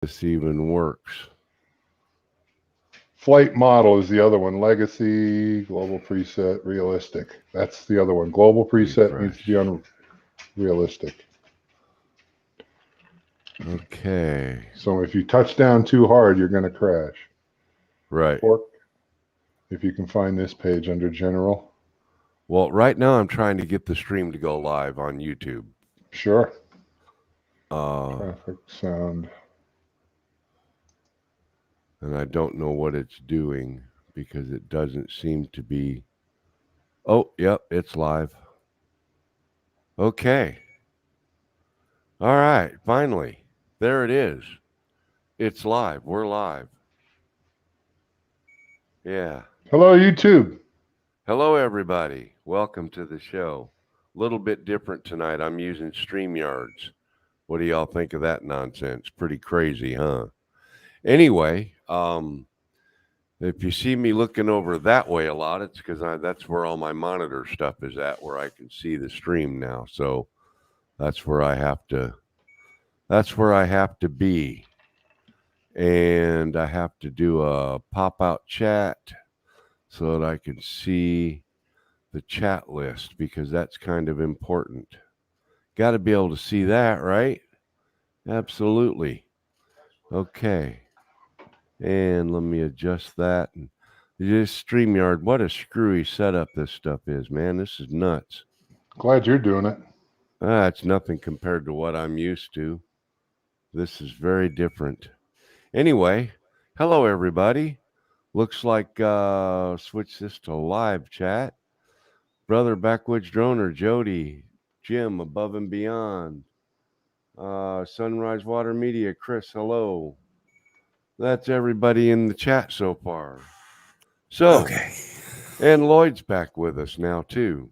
this even works. Flight model is the other one. Legacy, global preset, realistic. That's the other one. Global preset needs to be on realistic. Okay. So if you touch down too hard, you're going to crash. Right. Or if you can find this page under general. Well, right now I'm trying to get the stream to go live on YouTube. Sure. Uh, Traffic, sound. And I don't know what it's doing because it doesn't seem to be. Oh, yep, it's live. Okay. All right, finally. There it is. It's live. We're live. Yeah. Hello, YouTube. Hello, everybody. Welcome to the show. A little bit different tonight. I'm using StreamYards. What do y'all think of that nonsense? Pretty crazy, huh? Anyway, if you see me looking over that way a lot, it's because that's where all my monitor stuff is at, where I can see the stream now. So that's where I have to. That's where I have to be, and I have to do a pop-out chat so that I can see the chat list because that's kind of important. Got to be able to see that, right? Absolutely. Okay. And let me adjust that. And this StreamYard, what a screwy setup this stuff is, man. This is nuts. Glad you're doing it. It's nothing compared to what I'm used to. This is very different. Anyway, hello, everybody. Looks like switch this to live chat. Brother Backwoods Droner, Jody, Jim, Above and Beyond, Sunrise Water Media, Chris, hello. That's everybody in the chat so far. So, okay. And Lloyd's back with us now, too.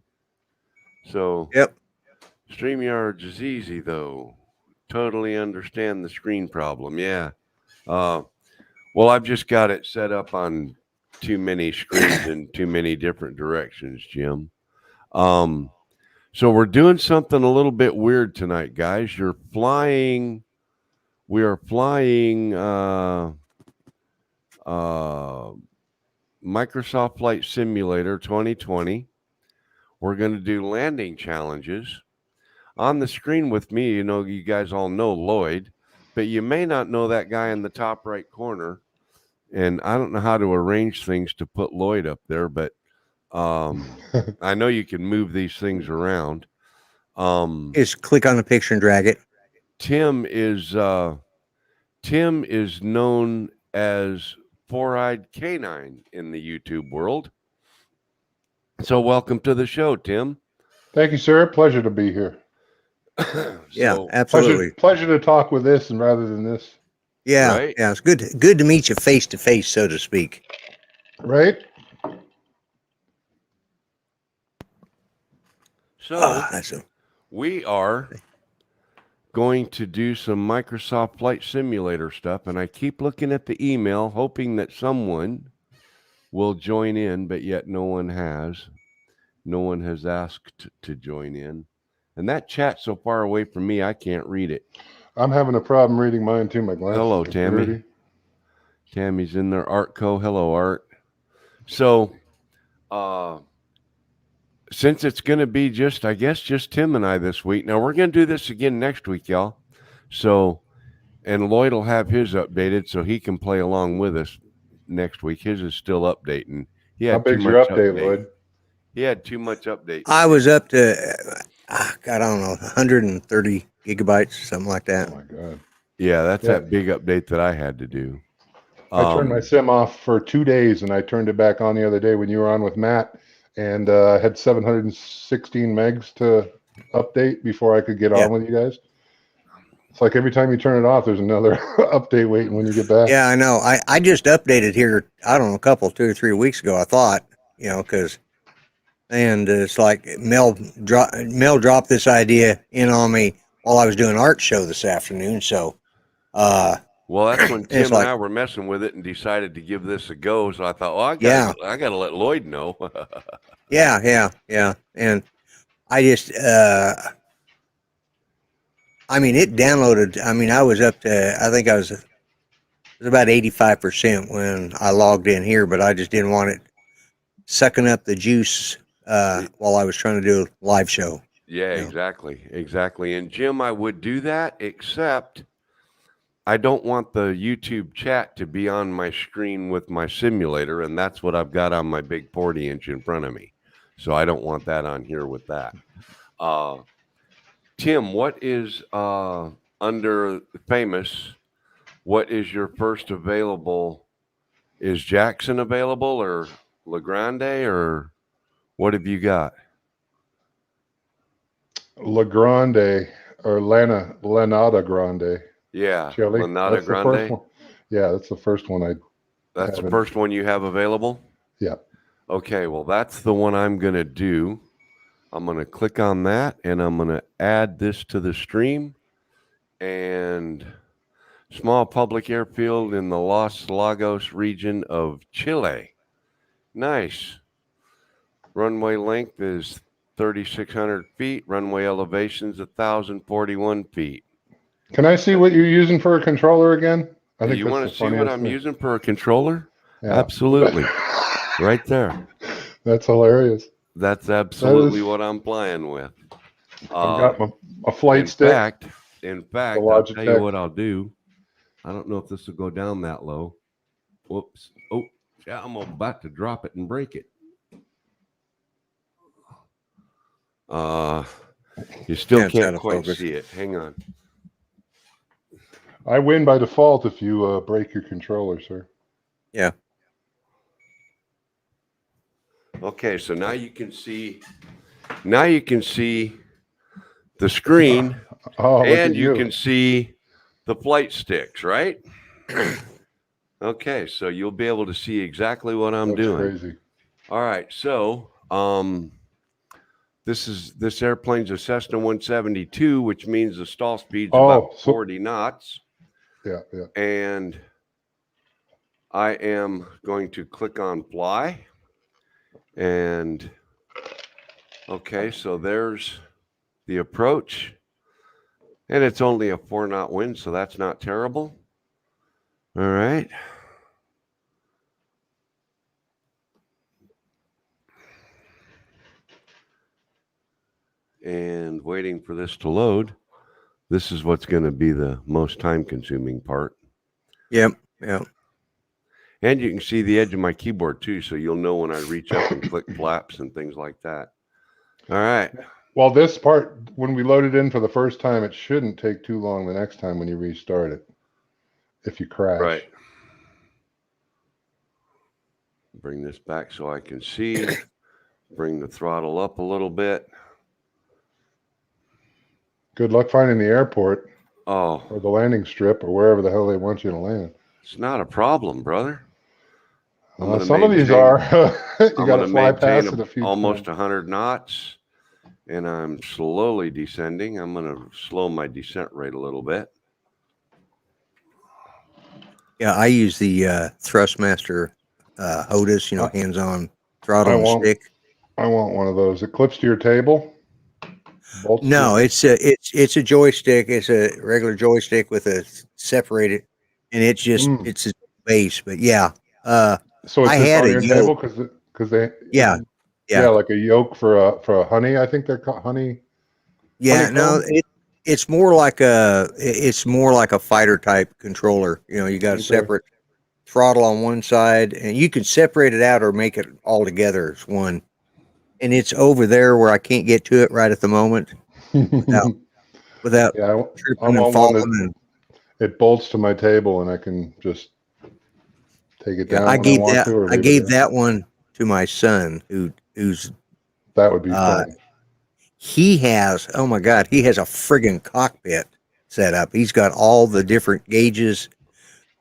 So, yep. StreamYards is easy, though. Totally understand the screen problem. Yeah. Well, I've just got it set up on too many screens in too many different directions, Jim. So we're doing something a little bit weird tonight, guys. We are flying Microsoft Flight Simulator 2020. We're going to do landing challenges. On the screen with me, you guys all know Lloyd, but you may not know that guy in the top right corner. And I don't know how to arrange things to put Lloyd up there, but I know you can move these things around. Just click on the picture and drag it. Tim is known as Four-Eyed Canine in the YouTube world. So welcome to the show, Tim. Thank you, sir. Pleasure to be here. Yeah, absolutely. Pleasure to talk with this and rather than this. Yeah, right? Yeah. It's good to meet you face to face, so to speak. Right. So we are going to do some Microsoft Flight Simulator stuff, and I keep looking at the email, hoping that someone will join in, but yet no one has. No one has asked to join in. And that chat's so far away from me, I can't read it. I'm having a problem reading mine, too. My glasses Hello, are Tammy. dirty. Tammy's in there. Artco. Hello, Art. So, since it's going to be just Tim and I this week. Now, we're going to do this again next week, y'all. So, and Lloyd will have his updated so he can play along with us next week. His is still updating. How big's your update, Lloyd? He had too much update. I was up to, God, I don't know, 130 gigabytes, something like that. Oh, my God. Yeah, that's that big update that I had to do. I turned my sim off for 2 days, and I turned it back on the other day when you were on with Matt, and I had 716 megs to update before I could get on with you guys. It's like every time you turn it off, there's another update waiting when you get back. Yeah, I know. I just updated here, I don't know, 2 or 3 weeks ago, I thought, because, and it's like Mel dropped this idea in on me while I was doing art show this afternoon, so. Well, that's when Tim and I were messing with it and decided to give this a go. So I thought, well, I got to let Lloyd know. Yeah. And I just, it downloaded. I was up to, I think I was was about 85% when I logged in here, but I just didn't want it sucking up the juice while I was trying to do a live show. Yeah, You know. exactly. And Jim, I would do that, except I don't want the YouTube chat to be on my screen with my simulator, and that's what I've got on my big 40-inch in front of me. So I don't want that on here with that. Tim, what is under famous? What is your first available? Is Jackson available or LaGrande, or what have you got? La Grande or Lanada Grande Yeah, chili. Lanata That's the first Grande. one. Yeah, that's the first one I That's the haven't. first one you have available? Yeah. Okay, well, that's the one I'm going to do. I'm going to click on that, and I'm going to add this to the stream. And small public airfield in the Los Lagos region of Chile. Nice. Runway length is 3,600 feet. Runway elevation is 1,041 feet. Can I see what you're using for a controller again? I think You that's want the to see what funniest I'm thing. using for a controller? Yeah. Absolutely. Right there. That's hilarious. That's absolutely what I'm playing with. I've got a flight in stick. in The fact, I'll tell you Logitech. what I'll do. I don't know if this will go down that low. Whoops. Oh, yeah, I'm about to drop it and break it. You still Yeah, it's out can't of quite focus. see it. Hang on. I win by default if you break your controller, sir. Yeah. Okay, so now you can see. Now you can see the screen, Oh, look and at you can see the flight sticks, right? Okay, so you'll be able to see exactly what I'm That's doing. crazy. All right, so this airplane's a Cessna 172, which means the stall speed's about 40 knots. Yeah. And I am going to click on fly. And okay, so there's the approach. And it's only a 4-knot wind, so that's not terrible. All right. And waiting for this to load. This is what's going to be the most time-consuming part. Yep. And you can see the edge of my keyboard too, so you'll know when I reach up and click flaps and things like that. All right. Well, this part, when we load it in for the first time, it shouldn't take too long the next time when you restart it. If you crash. Right. Bring this back so I can see. Bring the throttle up a little bit. Good luck finding the airport. Oh. Or the landing strip or wherever the hell they want you to land. It's not a problem, brother. Some of these are. You got to fly past it a few almost times. 100 knots. And I'm slowly descending. I'm going to slow my descent rate a little bit. Yeah, I use the Thrustmaster HOTUS, hands-on throttle and stick. I want one of those. It clips to your table. No, it's a joystick. It's a regular joystick with a separated, and it's just it's a base. But yeah, so it's I just had on a your yoke. table because they yeah, like a yoke for a honey. I think they're called honey. Yeah, honeycomb? no, it's more like a fighter type controller. You got a separate throttle on one side, and you can separate it out or make it all together as one. And it's over there where I can't get to it right at the moment without tripping and falling. It bolts to my table, and I can just take it down I when gave I want to. Or I gave that one to my son, who's that would be fun. He has, oh my God, he has a friggin' cockpit set up. He's got all the different gauges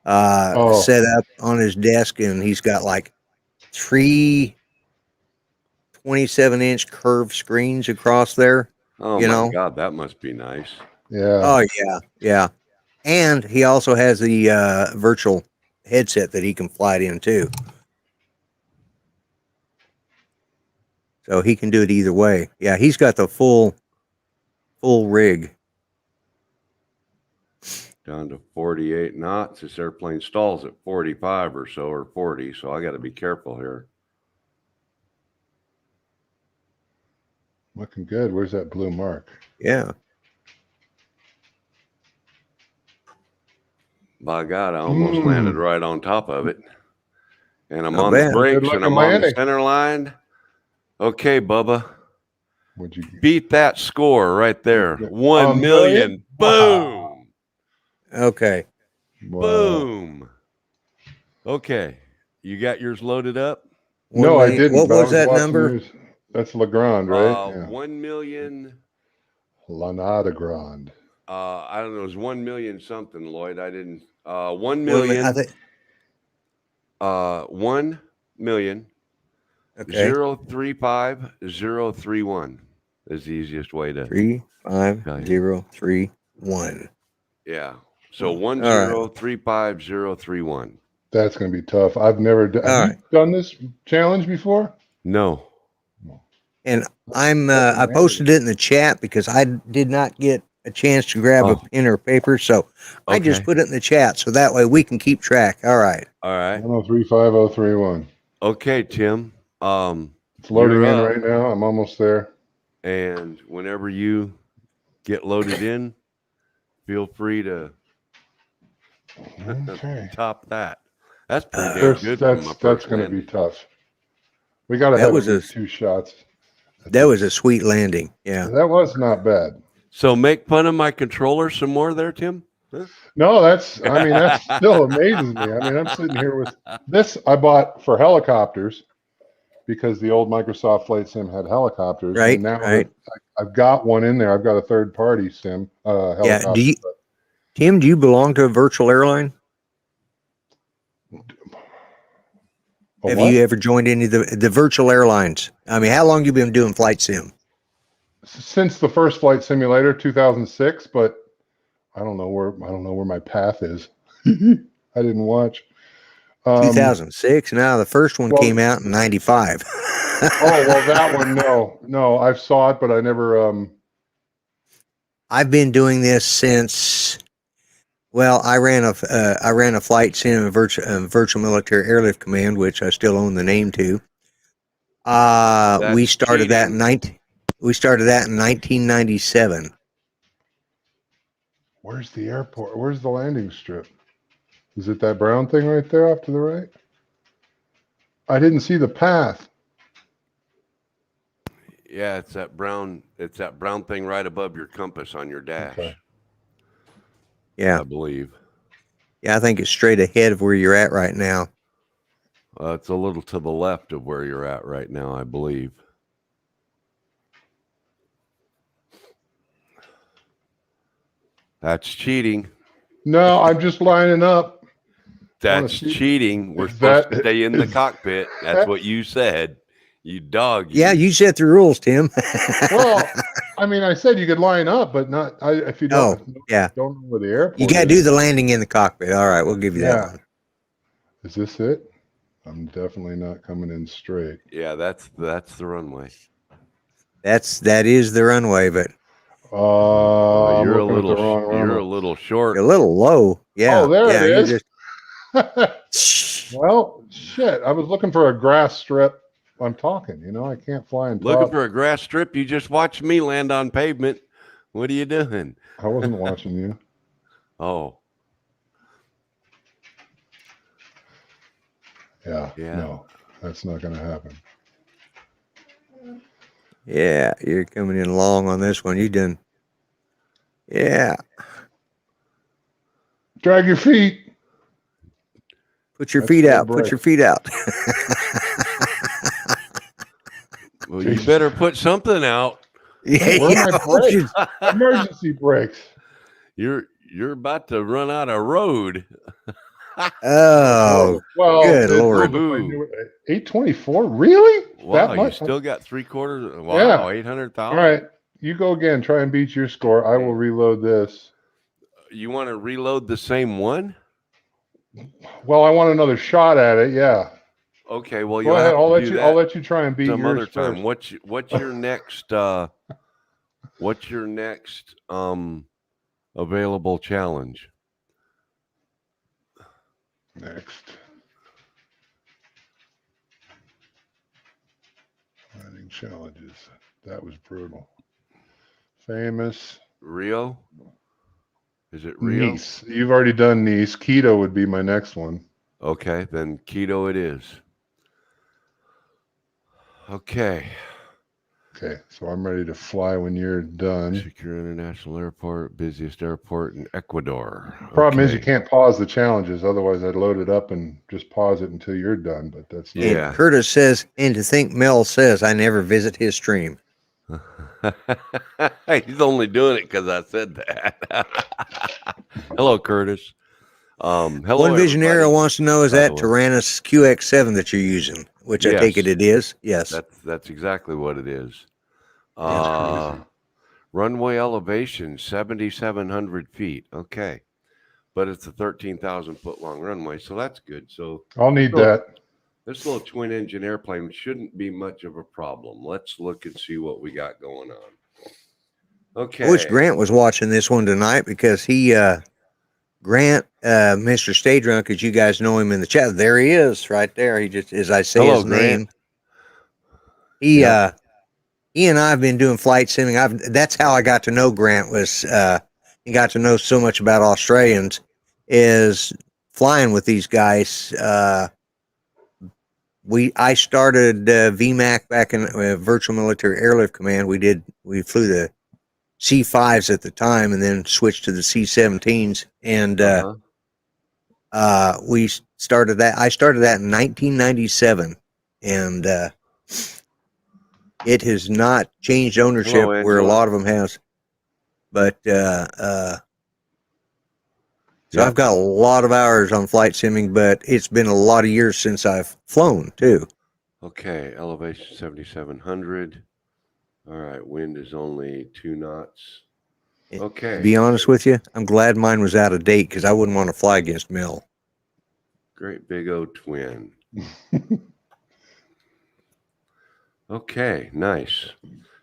set up on his desk, and he's got like 3 27-inch curved screens across there. Oh my God, that must be nice. Yeah. Oh yeah. And he also has the virtual headset that he can fly it in too. So he can do it either way. Yeah, he's got the full rig. down to 48 knots. This airplane stalls at 45 or so, or 40, so I got to be careful here. Looking good. Where's that blue mark? Yeah. By God, I almost landed right on top of it. And I'm on the bad. brakes Good and I'm looking on the landing. center line. Okay, Bubba. Would you Beat that score right there. Yeah. 1 million. Wow. Boom. Okay. Wow. Boom. Okay. You got yours loaded up? No, I didn't. What but I was that watching number? yours. That's Legrand, right? Yeah. 1 million. Lanada Grande. I don't know. It was 1 million something, Lloyd. I didn't. 1 Well, I million. think. 1 million. Okay. 035031 is the easiest way to. 35031. Yeah. So All right. 1035031. That's going to be tough. I've never done. All Have right. you done this challenge before? No. And I posted it in the chat because I did not get a chance to grab a pen or paper, so I just Okay. put it in the chat so that way we can keep track. All right. All right. 1035031. Okay, Tim. It's loading You're in up. right now. I'm almost there. And whenever you get loaded in, feel free to Okay. top that. That's pretty damn good from my That's first going to be landing. tough. We got to That have was at a- least 2 shots. That was a sweet landing. Yeah. That was not bad. So make fun of my controller some more there, Tim? Huh? No, that still amazes me. I mean, I'm sitting here with this I bought for helicopters because the old Microsoft Flight Sim had helicopters. Right, And now right. that I've got one in there. I've got a third party sim helicopter. Yeah. Tim, do you belong to a virtual airline? Have you ever joined any of the virtual airlines? I mean, how long you been doing flight sim? Since the first flight simulator, 2006, but I don't know where my path is. I didn't watch. 2006. Now the first one came out in 95. Oh, well, that one, no, I saw it, but I never. I've been doing this since. Well, I ran a flight sim in virtual military airlift command, which I still own the name to. We started that in 1997. Where's the airport? Where's the landing strip? Is it that brown thing right there off to the right? I didn't see the path. Yeah, it's that brown thing right above your compass on your dash. Okay. Yeah. I believe. Yeah, I think it's straight ahead of where you're at right now. It's a little to the left of where you're at right now, I believe. That's cheating. No, I'm just lining up. That's cheating. We're supposed to stay in the cockpit. That's what you said. You dog. Yeah, you set the rules, Tim. Well, I mean, I said you could line up, but not if you don't. Yeah. Don't know where the airport. You got to do the landing in the cockpit. All right, we'll give you that one. Is this it? I'm definitely not coming in straight. Yeah, that's the runway. That is the runway, but you're a little short. You're a little low. Yeah. Oh, there it is. Just... Well, shit. I was looking for a grass strip. I'm talking. I can't fly in top. Looking for a grass strip? You just watched me land on pavement. What are you doing? I wasn't watching you. Oh. Yeah. No, that's not going to happen. Yeah, you're coming in long on this one. You done. Yeah. Drag your feet. Put your feet out. Put your feet out. Well, you better put something out. Where are my brakes? Emergency brakes. You're about to run out of road. Oh, well, good Lord. 824? Really? Wow, that much? You still got 3/4. Wow, yeah. 800,000. All right. You go again. Try and beat your score. I will reload this. You want to reload the same one? Well, I want another shot at it. Yeah. Okay. Well, go ahead. I'll let you try and beat some yours other time. First. What's your next? What's your next available challenge? Next. Finding challenges. That was brutal. Famous. Rio? Is it Rio? Nice. You've already done Nice. Quito would be my next one. Okay, then Quito it is. Okay. Okay, so I'm ready to fly when you're done. Secure International Airport, busiest airport in Ecuador. Problem is you Okay. can't pause the challenges. Otherwise, I'd load it up and just pause it until you're done. But that's not. Yeah. And Curtis says, and to think Mel says, I never visit his stream. He's only doing it because I said that. Hello, Curtis. Hello, One Visionary everybody. wants to know, is By that the way. Tyrannus QX7 that you're using? Which I take Yes. it is. Yes. That's exactly what it is. That's crazy. Runway elevation 7,700 feet. Okay, but it's a 13,000 foot long runway, so that's good. So I'll need that. this little twin engine airplane shouldn't be much of a problem. Let's look and see what we got going on. Okay. I wish Grant was watching this one tonight because he, Grant, Mr. Stay Drunk, as you guys know him in the chat, there he is right there. He just, as I say Hello, his Grant. name, he, Yeah. he and I have been doing flight simming. That's how I got to know Grant was, he got to know so much about Australians is flying with these guys. I started VMAC back in Virtual Military Airlift Command. We flew the C5s at the time and then switched to the C17s. And we started that. I started that in 1997. And it has not changed ownership Hello, where a Angela. lot of them has. But so Yep. I've got a lot of hours on flight simming, but it's been a lot of years since I've flown too. Okay, elevation 7,700. All right, wind is only 2 knots. Okay. To be honest with you, I'm glad mine was out of date because I wouldn't want to fly against Mel. Great big O twin. Okay, nice.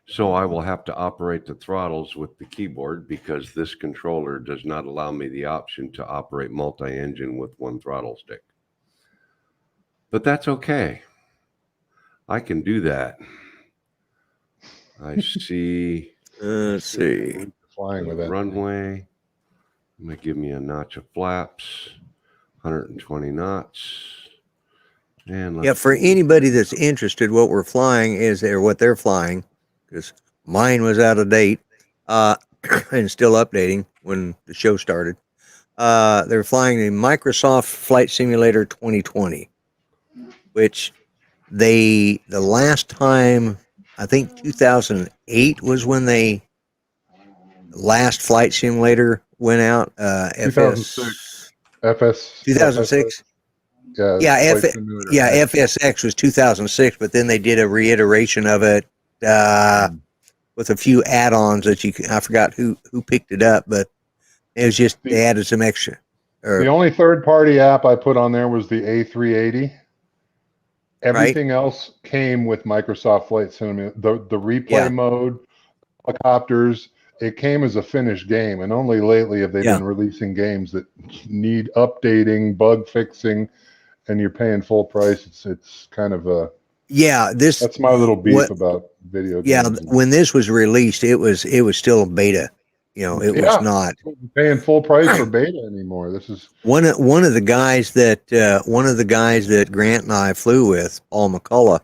So I will have to operate the throttles with the keyboard because this controller does not allow me the option to operate multi-engine with one throttle stick. But that's okay. I can do that. I see Let's see. Flying with that. runway. I'm going to give me a notch of flaps. 120 knots. And Yeah, for anybody that's interested, what we're flying is, or what they're flying, because mine was out of date and still updating when the show started. They're flying the Microsoft Flight Simulator 2020, which the last time, I think 2008 was when they last flight simulator went out. 2006. FS. 2006. Yeah. Flight Simulator. FSX was 2006, but then they did a reiteration of it with a few add-ons that I forgot who picked it up, but it was just they added some extra. The only third-party app I put on there was the A380. Everything else came with Microsoft Flight Simulator. The replay mode, helicopters. It came as a finished game, and only lately have they been releasing games that need updating, bug fixing, and you're paying full price. It's kind of a that's my little beef about video games. Yeah, when this was released, it was still a beta. It was not paying full price for beta anymore. This is one of the guys that Grant and I flew with, Paul McCullough.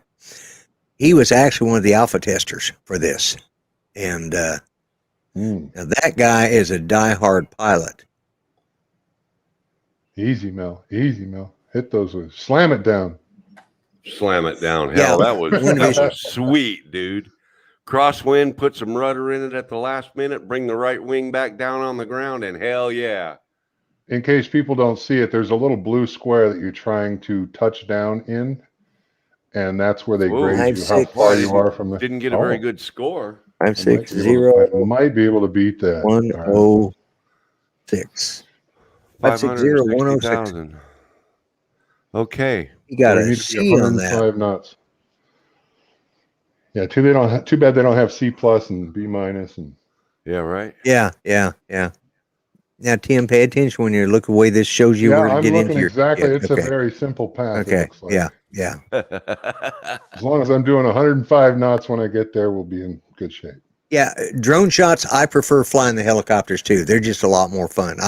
He was actually one of the alpha testers for this, and now that guy is a diehard pilot. Easy, Mel. Easy, Mel. Hit those with slam it down. Slam it down. Hell, that was sweet, dude. Crosswind, put some rudder in it at the last minute, bring the right wing back down on the ground, and hell yeah. In case people don't see it, there's a little blue square that you're trying to touch down in, and that's where they grade you how far you are from the. Didn't get a very good score. 560. I might be able to beat that. 106. 560,000. Okay. You got a C on that. 105 knots. Yeah, too bad they don't have C plus and B minus and. Yeah, right. Yeah. Now, Tim, pay attention when you look the way this shows you Yeah, where to I'm get looking into your. exactly. Yeah, It's a okay. very simple path. It Okay. looks like. Yeah. Yeah. As long as I'm doing 105 knots when I get there, we'll be in good shape. Yeah. Drone shots. I prefer flying the helicopters too. They're just a lot more fun.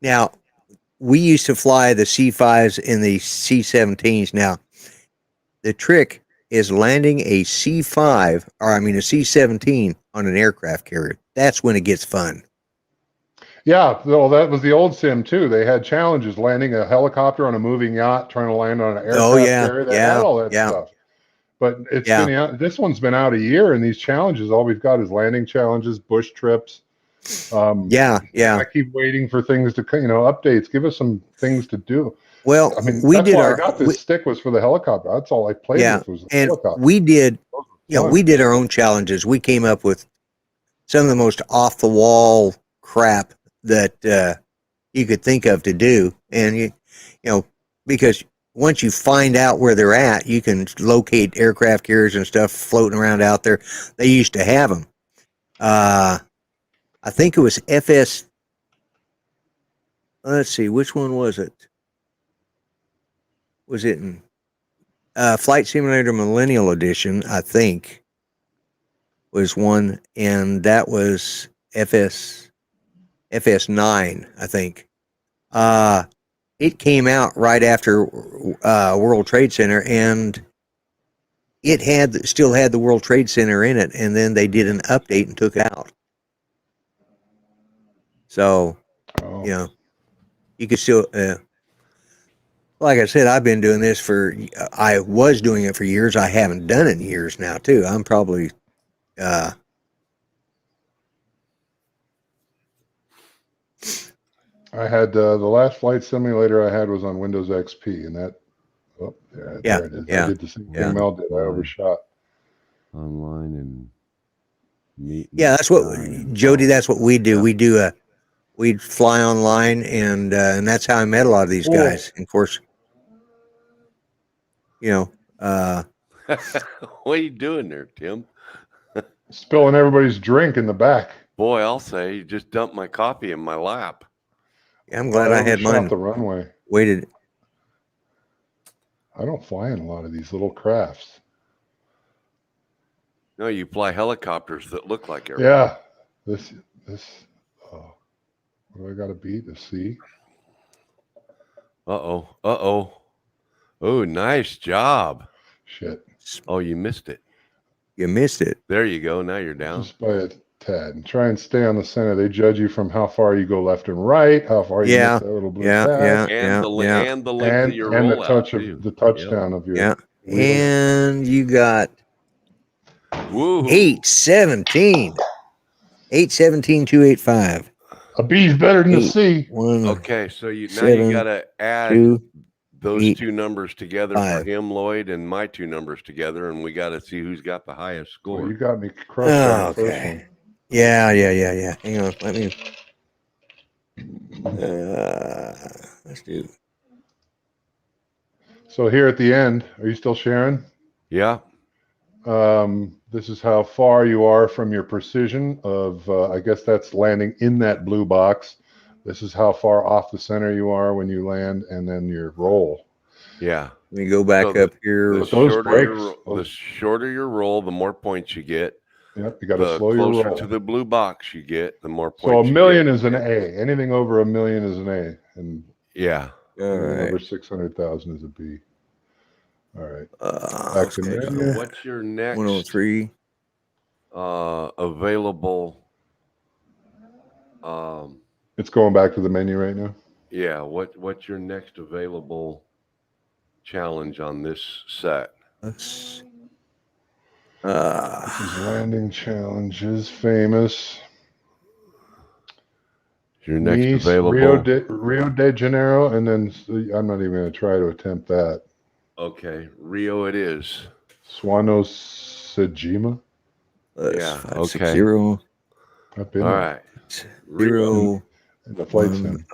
Now we used to fly the C5s and the C17s. Now the trick is landing a C5 or I mean a C17 on an aircraft carrier. That's when it gets fun. Yeah, well, that was the old sim too. They had challenges landing a helicopter on a moving yacht, trying to land on an Oh aircraft yeah. carrier. They had Yeah. all that Yeah. stuff. But it's Yeah. been out. This one's been out a year, and these challenges, all we've got is landing challenges, bush trips. Yeah. Yeah. I keep waiting for things to, updates. Give us some things to do. Well, I mean, we that's did why I our. got this stick was for the helicopter. That's all I played Yeah, with was the and helicopter. we did, Those were fun. we did our own challenges. We came up with some of the most off the wall crap that you could think of to do, and because once you find out where they're at, you can locate aircraft carriers and stuff floating around out there. They used to have them. I think it was FS. Let's see, which one was it? Was it in Flight Simulator Millennial Edition? I think was one, and that was FS9, I think. It came out right after World Trade Center, and it still had the World Trade Center in it, and then they did an update and took it out. So, Oh. you could still, like I said, I've been doing this I was doing it for years. I haven't done it in years now, too. I'm probably, I had the last flight simulator I had was on Windows XP, and that. Oh, Yeah, there it is. yeah, I did the same yeah. thing Mel did. I overshot. Online and meet. Yeah, that's what Jody. That's what we do. Yeah. We'd fly online, and that's how I met a lot of these Cool. guys. And of course, What are you doing there, Tim? Spilling everybody's drink in the back. Boy, I'll say you just dumped my coffee in my lap. I'm glad I had mine the runway. waited. I don't fly in a lot of these little crafts. No, you fly helicopters that look like airplanes. Yeah, this. What do I got to beat? A C. Oh, nice job. Shit. Oh, you missed it. You missed it. There you go. Now you're down. Just by a tad. And try and stay on the center. They judge you from how far you go left and right, how far you miss that little blue tag, And the length of your and the rollout, the touchdown of your. Yeah. wheel. And you got Woo. 817. 817,285. A B's better than a C. One. Okay, so now you 7, got to add 2, those 8, two numbers together 5. for him, Lloyd, and my two numbers together, and we got to see who's got the highest score. Well, you got me crushed on the first one. Yeah. Hang on. Let me. Let's do. So here at the end, are you still sharing? Yeah. This is how far you are from your precision of, I guess that's landing in that blue box. This is how far off the center you are when you land, and then your roll. Yeah. Let me go back up here. The shorter your roll, the more points you get. Yep, you got to The slow your closer roll. to the blue box you get, the more points. So a you million get. is an A. Anything over a million is an A, and Yeah. over 600,000 is a B. All right. Back to So menu. what's your next 103. available? It's going back to the menu right now. Yeah. What's your next available challenge on this set? Let's. This is landing challenges, famous. Your next Nice, available. Rio de Janeiro, and then I'm not even going to try to attempt that. Okay, Rio it is. Swano Sejima. Yeah, 560. I've been All there. right. 0. In the flight sim.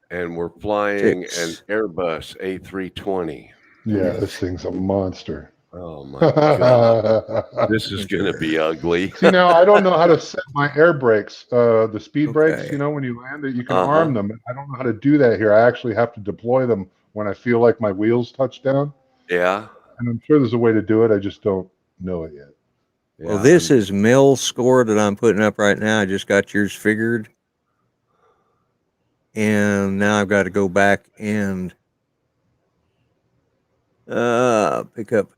And we're flying 6. an Airbus A320. Yeah, this thing's a monster. Oh my God. This is going to be ugly. See, now I don't know how to set my air brakes, the speed brakes, Okay. when you land it, you can Uh-huh. arm them. I don't know how to do that here. I actually have to deploy them when I feel like my wheels touch down. Yeah. And I'm sure there's a way to do it. I just don't know it yet. Well, Yeah. this is Mill's score that I'm putting up right now. I just got yours figured. And now I've got to go back and pick up.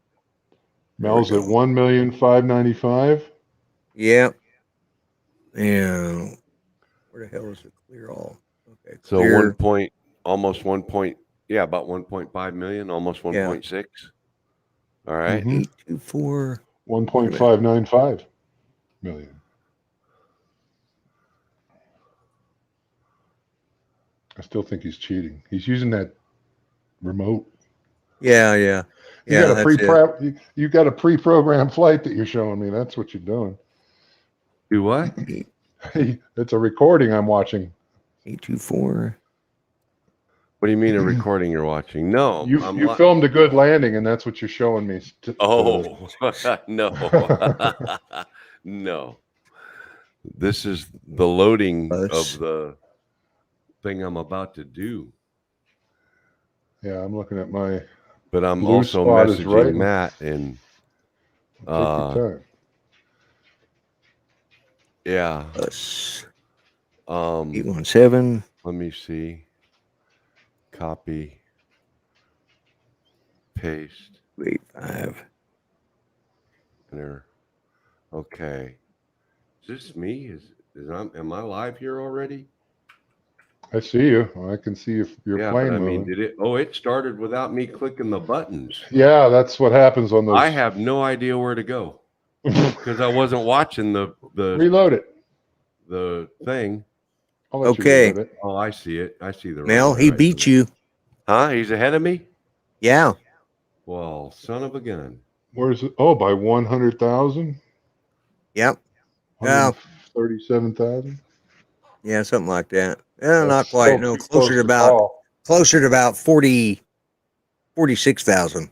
There we Mel's at go. 1,595,000. Yep. And where the hell is the clear all? Okay, So clear. almost 1 point, yeah, about 1.5 million, almost 1.6. All right. 824. 1.595 million. I still think he's cheating. He's using that remote. Yeah. You Yeah, got a that's it. you got a pre-programmed flight that you're showing me. That's what you're doing. Do what? It's a recording I'm watching. 824. What do you mean a recording you're watching? No, You filmed a good landing, and that's what you're showing me. Oh, no. No. This is the loading Plus. of the thing I'm about to do. Yeah, I'm looking at my But I'm blue also spot is right. messaging Matt and Take your time. yeah. Plus. 817. 817. Let me see. Copy. Paste. 85. Enter. Okay. Is this me? Am I live here already? I see you. I can see your Yeah, plane but I mean, moving. it started without me clicking the buttons. Yeah, that's what happens on those. I have no idea where to go because I wasn't watching the Reload it. thing. I'll let Okay. you reload it. Oh, I see it. I see the Mel, runway he right beat there. you. Huh? He's ahead of me? Yeah. Well, son of a gun. Where's it? Oh, by 100,000, Yep. 137,000. Yeah, something like that. Not That's quite. still No, too close to call. closer to about 46,000,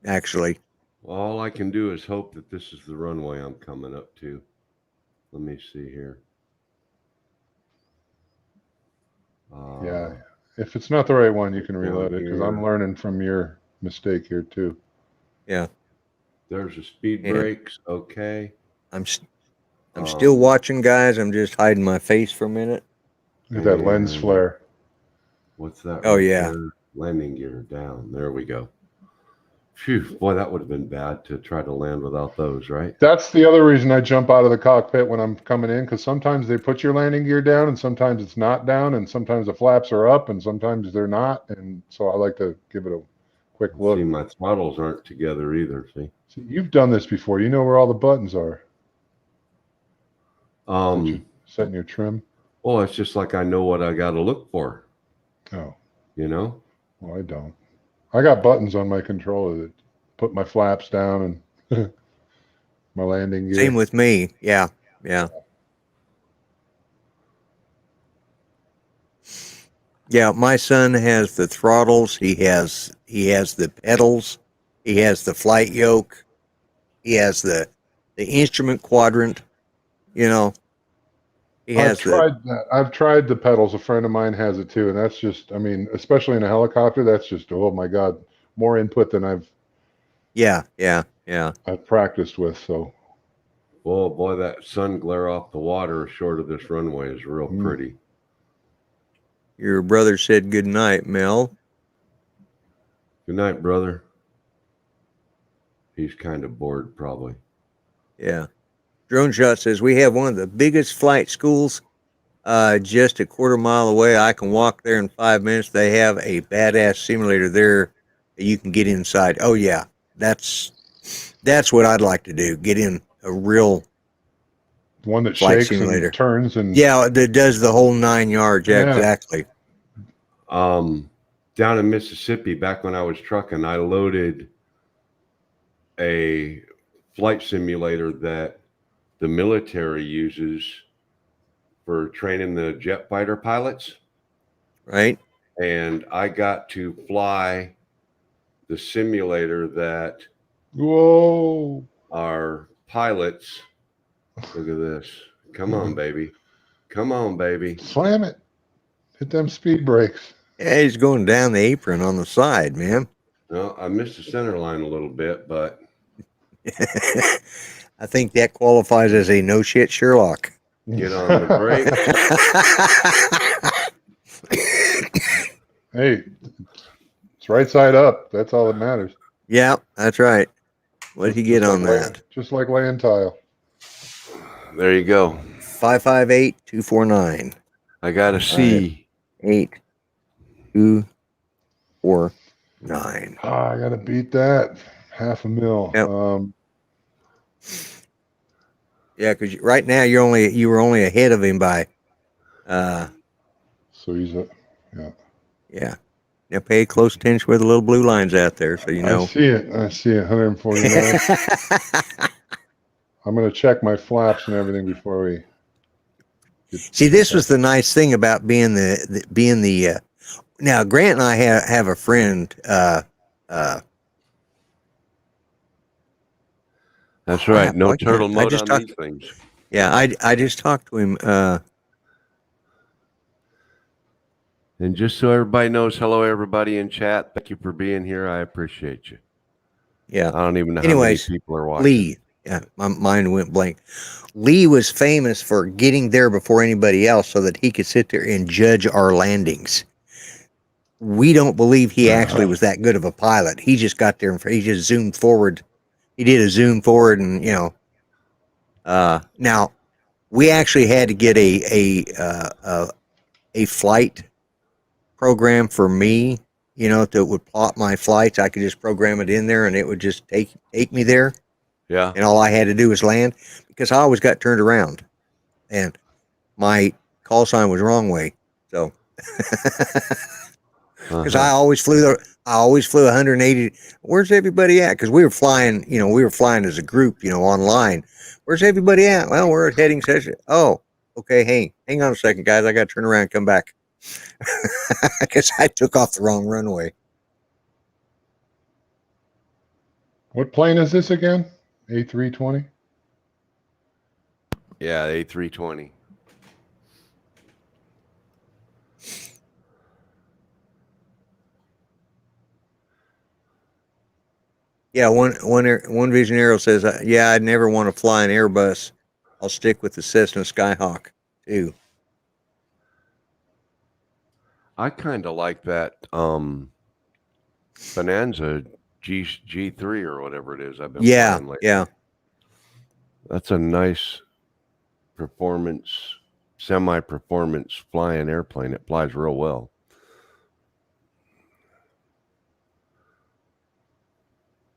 actually. Well, all I can do is hope that this is the runway I'm coming up to. Let me see here. Yeah, if it's not the right one, you can down reload it because here. I'm learning from your mistake here too. Yeah. There's the speed Yeah. brakes. Okay. I'm still watching, guys. I'm just hiding my face for a minute. Look at that lens And flare. what's that? Oh, right yeah. there? Landing gear down. There we go. Phew, boy, that would have been bad to try to land without those, right? That's the other reason I jump out of the cockpit when I'm coming in, because sometimes they put your landing gear down and sometimes it's not down, and sometimes the flaps are up and sometimes they're not. And so I like to give it a quick look. See, my throttles aren't together either. See, You've done this before. You know where all the buttons are. Setting your trim. Well, it's just like I know what I got to look for. Oh, you know. Well, I don't. I got buttons on my controller that put my flaps down and my landing gear. Same with me. Yeah. Yeah, my son has the throttles. He has the pedals. He has the flight yoke. He has the instrument quadrant. You know, he has tried that. I've tried the pedals. A friend of mine has it too, and that's just, I mean, especially in a helicopter, that's just, oh my God, more input than I've practiced with. So, well, boy, that sun glare off the water short of this runway is real pretty. Your brother said good night, Mel. Good night, brother. He's kind of bored, probably. Yeah. Drone Shot says we have one of the biggest flight schools just a quarter mile away. I can walk there in 5 minutes. They have a badass simulator there that you can get inside. Oh yeah, that's what I'd like to do. Get in a real one that flight shakes simulator. and turns and that does the whole 9 yards. Yeah, exactly. Down in Mississippi, back when I was trucking, I loaded a flight simulator that the military uses for training the jet fighter pilots. Right. And I got to fly the simulator that Whoa. Our pilots. Look at this. Come on, baby. Come on, baby. Slam it. Hit them speed brakes. Yeah, he's going down the apron on the side, man. No, I missed the center line a little bit, but I think that qualifies as a no shit Sherlock. get on the brakes. Hey, it's right side up. That's all that matters. Yeah, that's right. What did he get on that? Just like laying tile. There you go. 558-249. I got a C. 8249. I gotta beat that. $500,000. Yep. Yeah, because right now you were only ahead of him by. So he's Yeah. Now pay close attention where the little blue line's out there, so you know. I see it. 149. I'm gonna check my flaps and everything before we. See, this was the nice thing about being the. Now, Grant and I have a friend. That's right. No why can't- turtle I mode just on talked- these things. Yeah, I just talked to him. And just so everybody knows, hello everybody in chat. Thank you for being here. I appreciate you. Yeah. I don't even know Anyways, how many people are watching. Lee. Yeah, my mind went blank. Lee was famous for getting there before anybody else so that he could sit there and judge our landings. We don't believe he actually was that good of a pilot. He just got there and he just zoomed forward. He did a zoom forward, and now we actually had to get a flight program for me, that would plot my flights. I could just program it in there and it would just take me there. Yeah. And all I had to do was land, because I always got turned around and my call sign was wrong way. So, because I always flew 180. Where's everybody at? Because we were flying as a group, online. Where's everybody at? Well, we're at heading session. Oh, okay. Hang on a second, guys. I got to turn around and come back. Because I took off the wrong runway. What plane is this again? A320? Yeah, A320. Yeah, one Vision Arrow says, yeah, I'd never want to fly an Airbus. I'll stick with the Cessna Skyhawk too. I kind of like that Bonanza G3 or whatever it is I've been flying lately. Yeah. That's a nice semi-performance flying airplane. It flies real well.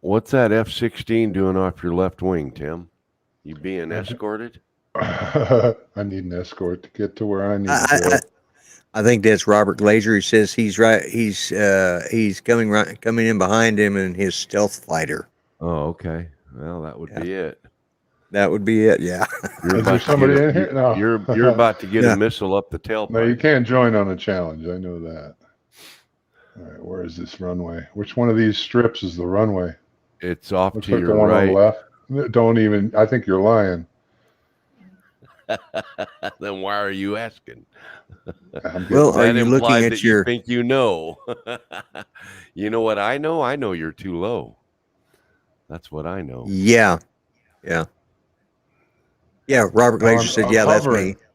What's that F-16 doing off your left wing, Tim? You being escorted? I need an escort to get to where I need to go. I think that's Robert Glazer. He says he's right. He's coming in behind him in his stealth fighter. Oh, okay. Well, that would be it. That would be it. Yeah. Is there somebody in here? No. You're about to get a missile up the tailpipe. No, you can't join on a challenge. I know that. All right, where is this runway? Which one of these strips is the runway? It's off Looks to like your the one right. on the left. Don't even. I think you're lying. Then why are you asking? Well, are That you looking implies at that your? you think you know. You know what I know? I know you're too low. That's what I know. Yeah. Robert Glazer said, I'm "Yeah, hovering. that's me."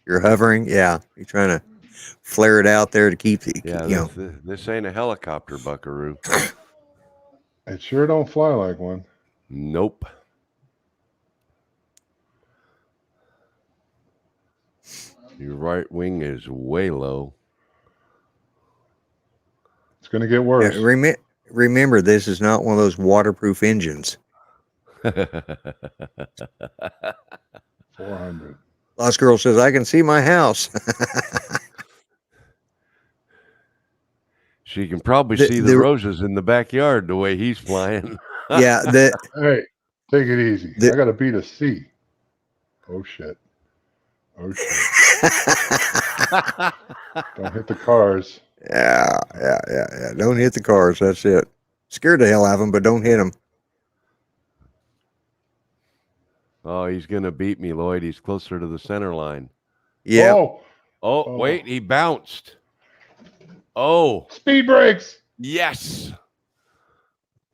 You're hovering. Yeah, you're trying to flare it out there to keep it. Yeah, this ain't a helicopter, Buckaroo. It sure don't fly like one. Nope. Your right wing is way low. It's going to get worse. Remember, this is not one of those waterproof engines. 400. Lost Girl says, "I can see my house." She can probably see the roses in the backyard the way he's flying. Yeah. Hey, take it easy. I got to beat a C. Oh, shit. Don't hit the cars. Yeah. Don't hit the cars. That's it. Scared the hell out of them, but don't hit them. Oh, he's going to beat me, Lloyd. He's closer to the center line. Yeah. Oh, Oh, wait, he bounced. Oh, speed brakes. yes.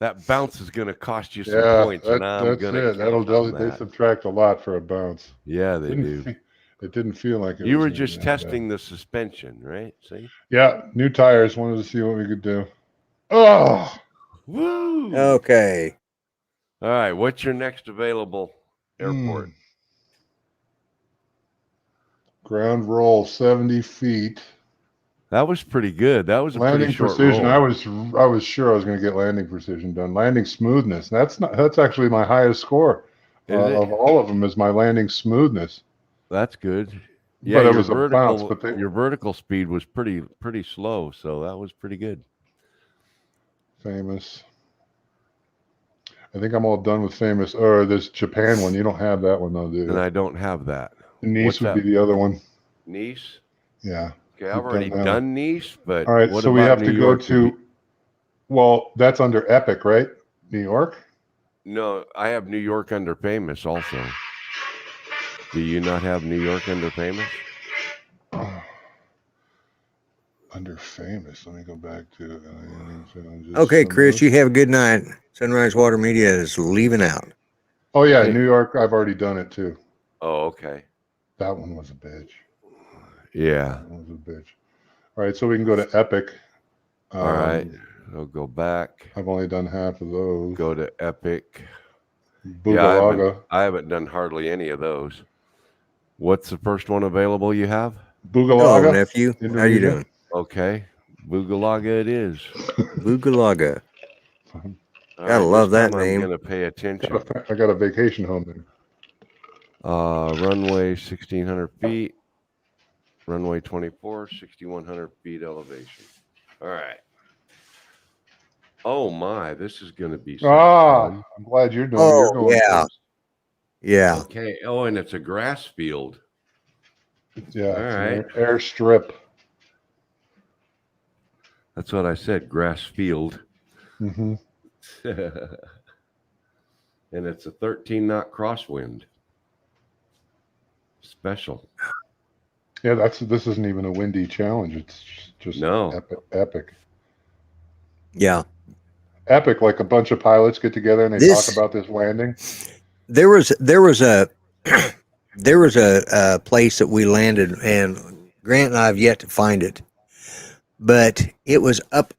That bounce is going to cost you some Yeah, points, and I'm that's going to it. That'll count on they that. subtract a lot for a bounce. Yeah, they do. It didn't feel like it. You was were gonna be just that bad. testing the suspension, right? See? Yeah, new tires. Wanted to see what we could do. Oh, Woo! Okay. All right, what's your next available airport? ground roll 70 feet. That was pretty good. That was a Landing pretty short precision. roll. I was sure I was going to get landing precision done. Landing smoothness. That's actually my highest score Is it? of all of them. Is my landing smoothness. That's good. Yeah, But it your was a bounce. vertical But your vertical speed was pretty slow, so that was pretty good. famous. I think I'm all done with famous. Or this Japan one. You don't have that one though, do you? And I don't have that. Nice What's would that? be the other one. Nice. Yeah. Okay, I've You've already that one. done Nice, but All right, what so we about have New to go York? to. Well, that's under Epic, right? New York. No, I have New York under famous also. Do you not have New York under famous? Under famous. Let me go back to. Okay, Chris, you have a good night. Sunrise Water Media is leaving out. Oh yeah, Okay. New York. I've already done it too. Oh, okay. That one was a bitch. Yeah. That one was a bitch. All right, so we can go to Epic. All right. I'll go back. I've only done half of those. Go to Epic. Boogalaga. Yeah, I haven't done hardly any of those. What's the first one available you have? Boogalaga. Hello, nephew. Indonesia. How you doing? Okay. Boogalaga it is. Boogalaga. All Gotta right, love this that time name. I'm going to pay attention. I got a vacation home there. Runway 1,600 feet. Runway 24, 6,100 feet elevation. All right. Oh my, this is going to be some fun. I'm glad you're doing it. You're Oh, going yeah. first. Yeah. Okay. Oh, and it's a grass field. Yeah, All it's right. an airstrip. That's what I said, grass field. Mm-hmm. And it's a 13-knot crosswind. Special. Yeah, this isn't even a windy challenge. It's just No. epic. Yeah. Epic, like a bunch of pilots get together and they talk about this landing. There was a there was a place that we landed, and Grant and I have yet to find it, but it was up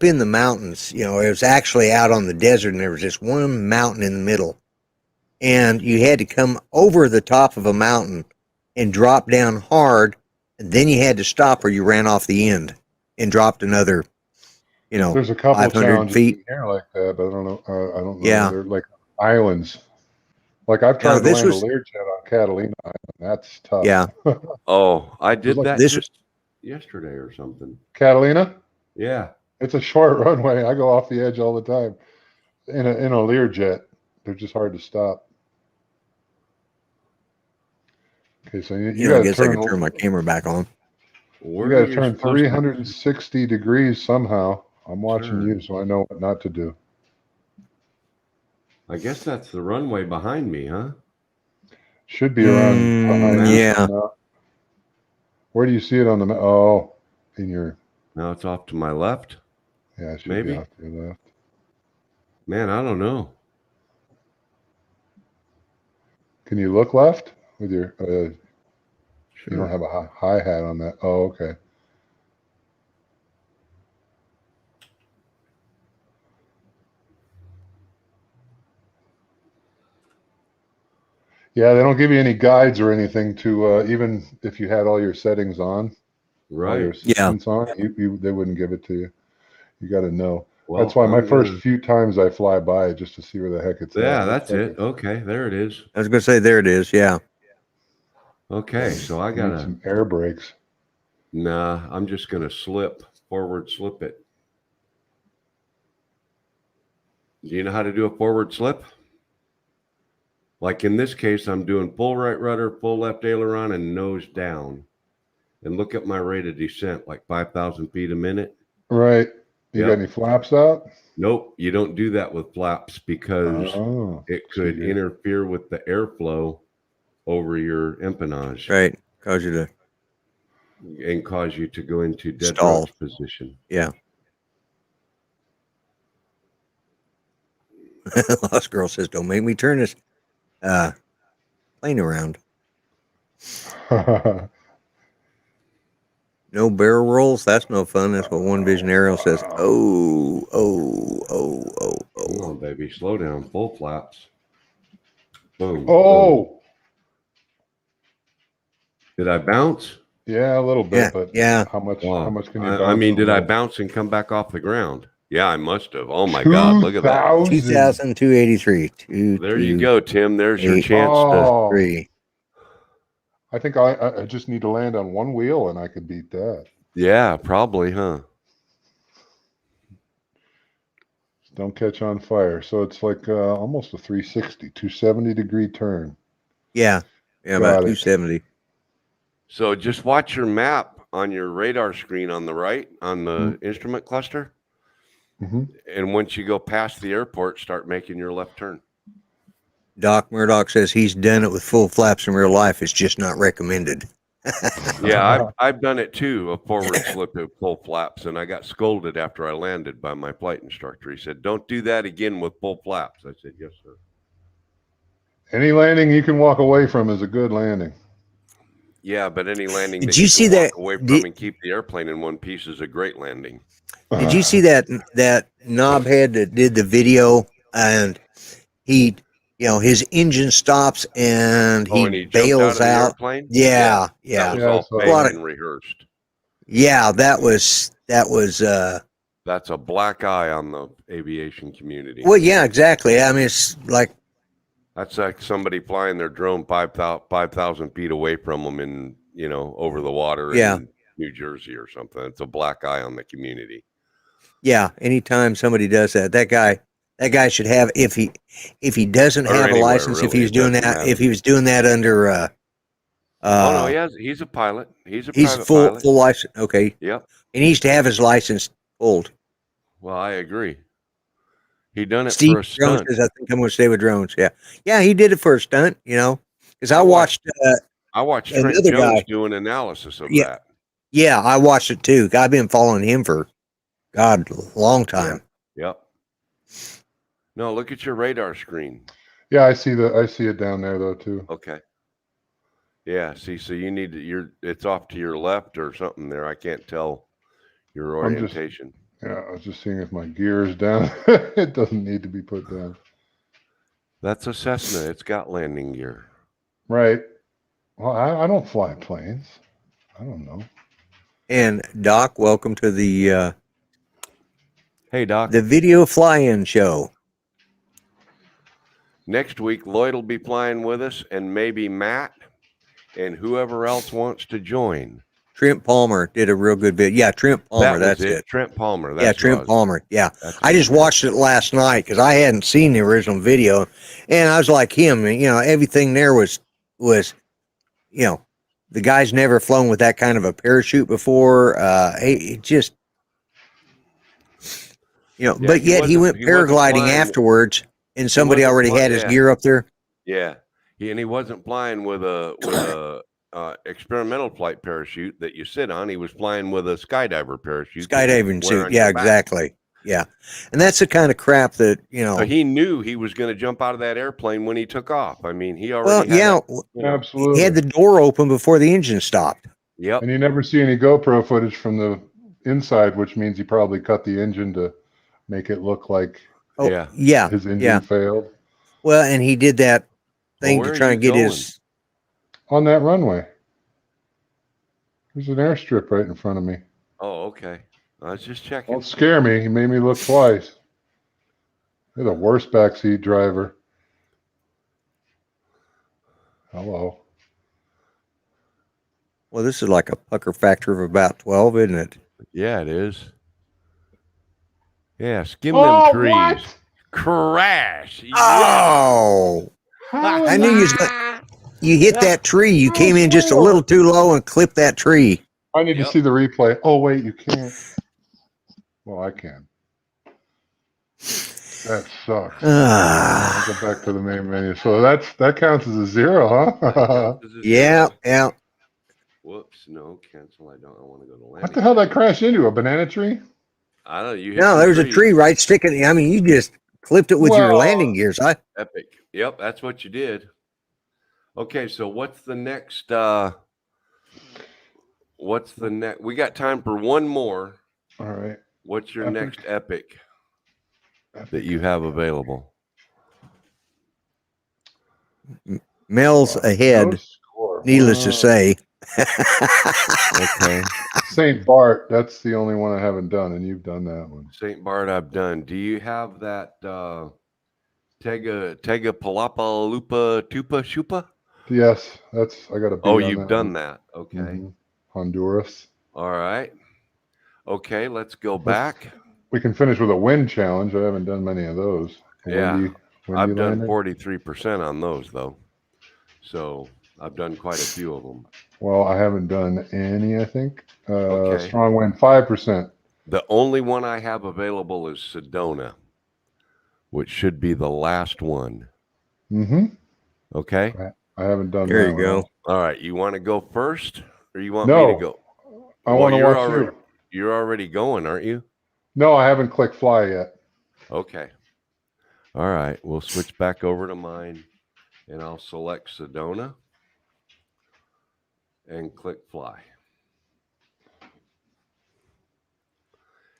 in the mountains. You know, it was actually out on the desert, and there was just one mountain in the middle, and you had to come over the top of a mountain and drop down hard, and then you had to stop or you ran off the end and dropped another, There's a couple 500 challenges feet. in here like that, but I don't know. I don't know. Yeah. They're like islands. Like I've tried to land a Learjet on Catalina Island. That's tough. Yeah. Oh, I did Like that this- just yesterday or something. Catalina? Yeah. It's a short runway. I go off the edge all the time. In a Learjet. They're just hard to stop. Okay, so you I got to guess I turn. could turn my camera back on. You got to turn 360 degrees somehow. I'm watching you, so I know what not to do. I guess that's the runway behind me, huh? Should be around behind you. Yeah. Where do you see it on the map? Oh, in your. Now it's off to my left. Yeah, it should Maybe. be off to your left. Man, I don't know. Can you look left with your? Sure. You don't have a hi hat on that. Oh, okay. Yeah, they don't give you any guides or anything to even if you had all your settings on, all your Right. assistants on, they wouldn't give it to you. You got to know. Well, That's why my first few times I fly by just to see where the heck it's at. Yeah, that's it. Okay, there it is. I was going to say, there it is. Yeah. Okay, so I Need got some air brakes. Nah, I'm just going to forward slip it. Do you know how to do a forward slip? Like in this case, I'm doing full right rudder, full left aileron, and nose down. And look at my rate of descent, like 5,000 feet a minute. Right. You got any flaps out? Nope, you don't do that with flaps because it so could interfere with the airflow over your empennage. Right. Cause you to and cause you to go into dead stall roach position. Yeah. Lost Girl says, "Don't make me turn this plane around." No barrel rolls. That's no fun. That's what One Vision Aerial says. Oh. Come on, baby, slow down. Full flaps. Boom. Oh. Boom. Did I bounce? Yeah, a little bit, but how much? Wow. How much can you bounce? I mean, did I bounce and come back off the ground? Yeah, I must have. Oh my God, look at that. 2,283. There you go, Tim. There's your chance to. I think I just need to land on one wheel and I could beat that. Yeah, probably, huh? Don't catch on fire. So it's like almost a 360, 270-degree turn. Yeah, about 270. So just watch your map on your radar screen on the right, on the instrument cluster. And once you go past the airport, start making your left turn. Doc Murdoch says he's done it with full flaps in real life. It's just not recommended. Yeah, I've done it too, a forward slip of full flaps, and I got scolded after I landed by my flight instructor. He said, "Don't do that again with full flaps." I said, "Yes, sir." Any landing you can walk away from is a good landing. Yeah, but any landing Did you see that away from and keep the airplane in one piece is a great landing. Did you see that knobhead that did the video, and he, his engine stops and he bails out? Yeah. That was all fake and rehearsed. Yeah, that was that's a black eye on the aviation community. Well, yeah, exactly. I mean, it's like that's like somebody flying their drone 5,000 feet away from them in, over the water in New Jersey or something. It's a black eye on the community. Yeah, anytime somebody does that, that guy should have, if he doesn't have a license, really, if he was doing that, matter. If he was doing that under oh no, he's a pilot. He's full license. Okay. Yep. He needs to have his license pulled. Well, I agree. He done it Steve for a stunt. Says, I think I'm going to stay with drones. Yeah, he did it for a stunt. Because I watched Trent Jones do an analysis of that. Yeah, I watched it too. I've been following him for a long time. Yep. No, look at your radar screen. Yeah, I see it down there though too. Okay. Yeah, see, so you need to, it's off to your left or something there. I can't tell your orientation. I was just seeing if my gear is down. It doesn't need to be put down. That's a Cessna. It's got landing gear. Right. Well, I don't fly planes. I don't know. And Doc, welcome to the hey Doc, the video fly-in show. Next week, Lloyd will be flying with us, and maybe Matt and whoever else wants to join. Trent Palmer did a real good video. Yeah, Trent Palmer. That's it. Trent Palmer. Trent Palmer. Yeah, I just watched it last night because I hadn't seen the original video, and I was like him. Everything there was, the guy's never flown with that kind of a parachute before. It just, but yet he went paragliding afterwards, and somebody already had his gear up there. Yeah, he wasn't flying with a experimental flight parachute that you sit on. He was flying with a skydiver parachute. Skydiving suit. Yeah, exactly. Yeah. And that's the kind of crap that, So he knew he was going to jump out of that airplane when he took off. I mean, he already absolutely. He had the door open before the engine stopped. Yep. And you never see any GoPro footage from the inside, which means he probably cut the engine to make it look like his engine failed. Well, and he did that thing to try and get his... On that runway. There's an airstrip right in front of me. Oh, okay. I was just checking. Don't scare me. He made me look twice. You're the worst backseat driver. Hello. Well, this is like a pucker factor of about 12, isn't it? Yeah, it is. Yeah, skim them trees. What? Crash. Oh. I knew you was going You hit that tree. You came in just a little too low and clipped that tree. I need to see the replay. Oh, wait, you can't. Well, I can. That sucks. Ah, I'll go back to the main menu. So that counts as a zero, huh? Counts as a yeah, zero. yeah. Whoops, no, cancel. I want to go to What the landing hell did I page. crash into? A banana tree? I don't know. You hit No, some there's a trees. tree right sticking. I mean, you just clipped it with your landing Well, gears. Epic. Yep, that's what you did. Okay, so what's the next? What's the next? We got time for one more. all right. What's your Epic. next epic that Epic. you have available? Mel's No ahead, score. needless to say. Okay, St. Bart, that's the only one I haven't done, and you've done that one. St. Bart, I've done. Do you have that Tega Palapa Lupa Tupa Shupa? Yes, I got a B Oh, on you've that done one. that. Okay. Honduras. All right. Okay, let's go Let's- back. We can finish with a wind challenge. I haven't done many of those. Yeah, Windy I've done landing. 43% on those though. So I've done quite a few of them. Well, I haven't done any, I think. Okay. Strong wind, 5%. The only one I have available is Sedona, which should be the last one. Mm-hmm. Okay. I haven't done There that you one. go. All right. You want to go first or you want me to No, go? I want to you're watch already you. you're already going, aren't you? No, I haven't clicked fly yet. Okay. All right. We'll switch back over to mine and I'll select Sedona and click fly.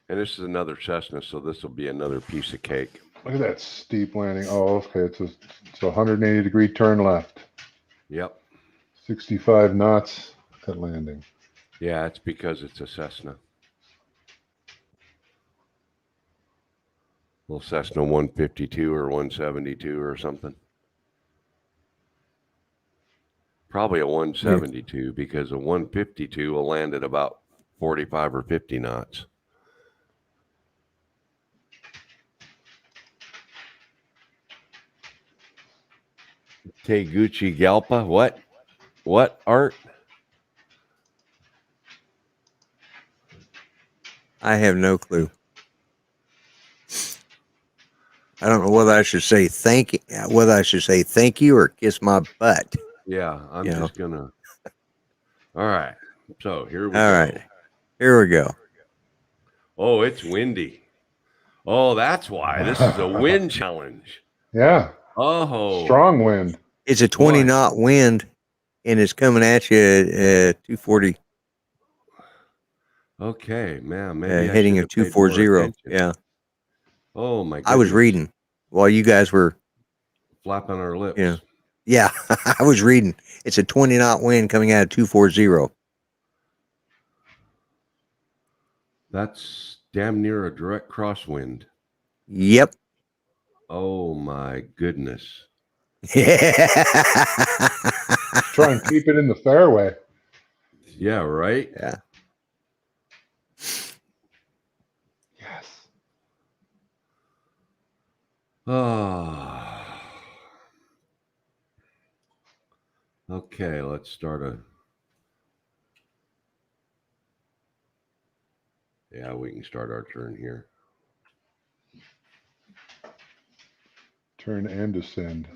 And this is another Cessna, so this will be another piece of cake. Look at that steep landing. Oh, okay. It's a 180-degree turn left. Yep. 65 knots at landing. Yeah, it's because it's a Cessna. Little Cessna 152 or 172 or something. Probably a 172 because a 152 will land at about 45 or 50 knots. Teguchi Galpa, what? What, Art? I have no clue. I don't know whether I should say thank you or kiss my butt. Yeah, I'm You know. just gonna. All right, so here we All go. right. Here we go. Oh, it's windy. Oh, that's why this is a wind challenge. Yeah. Oh, Strong wind. It's a 20 knot wind and it's coming at you at 240. Okay, man. Maybe I Heading should a have paid more 240. attention. Yeah. Oh my goodness. I was reading while you guys were Flapping our lips. Yeah. Yeah, I was reading. It's a 20 knot wind coming out of 240. That's damn near a direct crosswind. Yep. Oh my goodness. Try and keep it in the fairway. Yeah, right? Yeah. Yes. Oh. Okay, let's start a. Yeah, we can start our turn here. Turn and descend.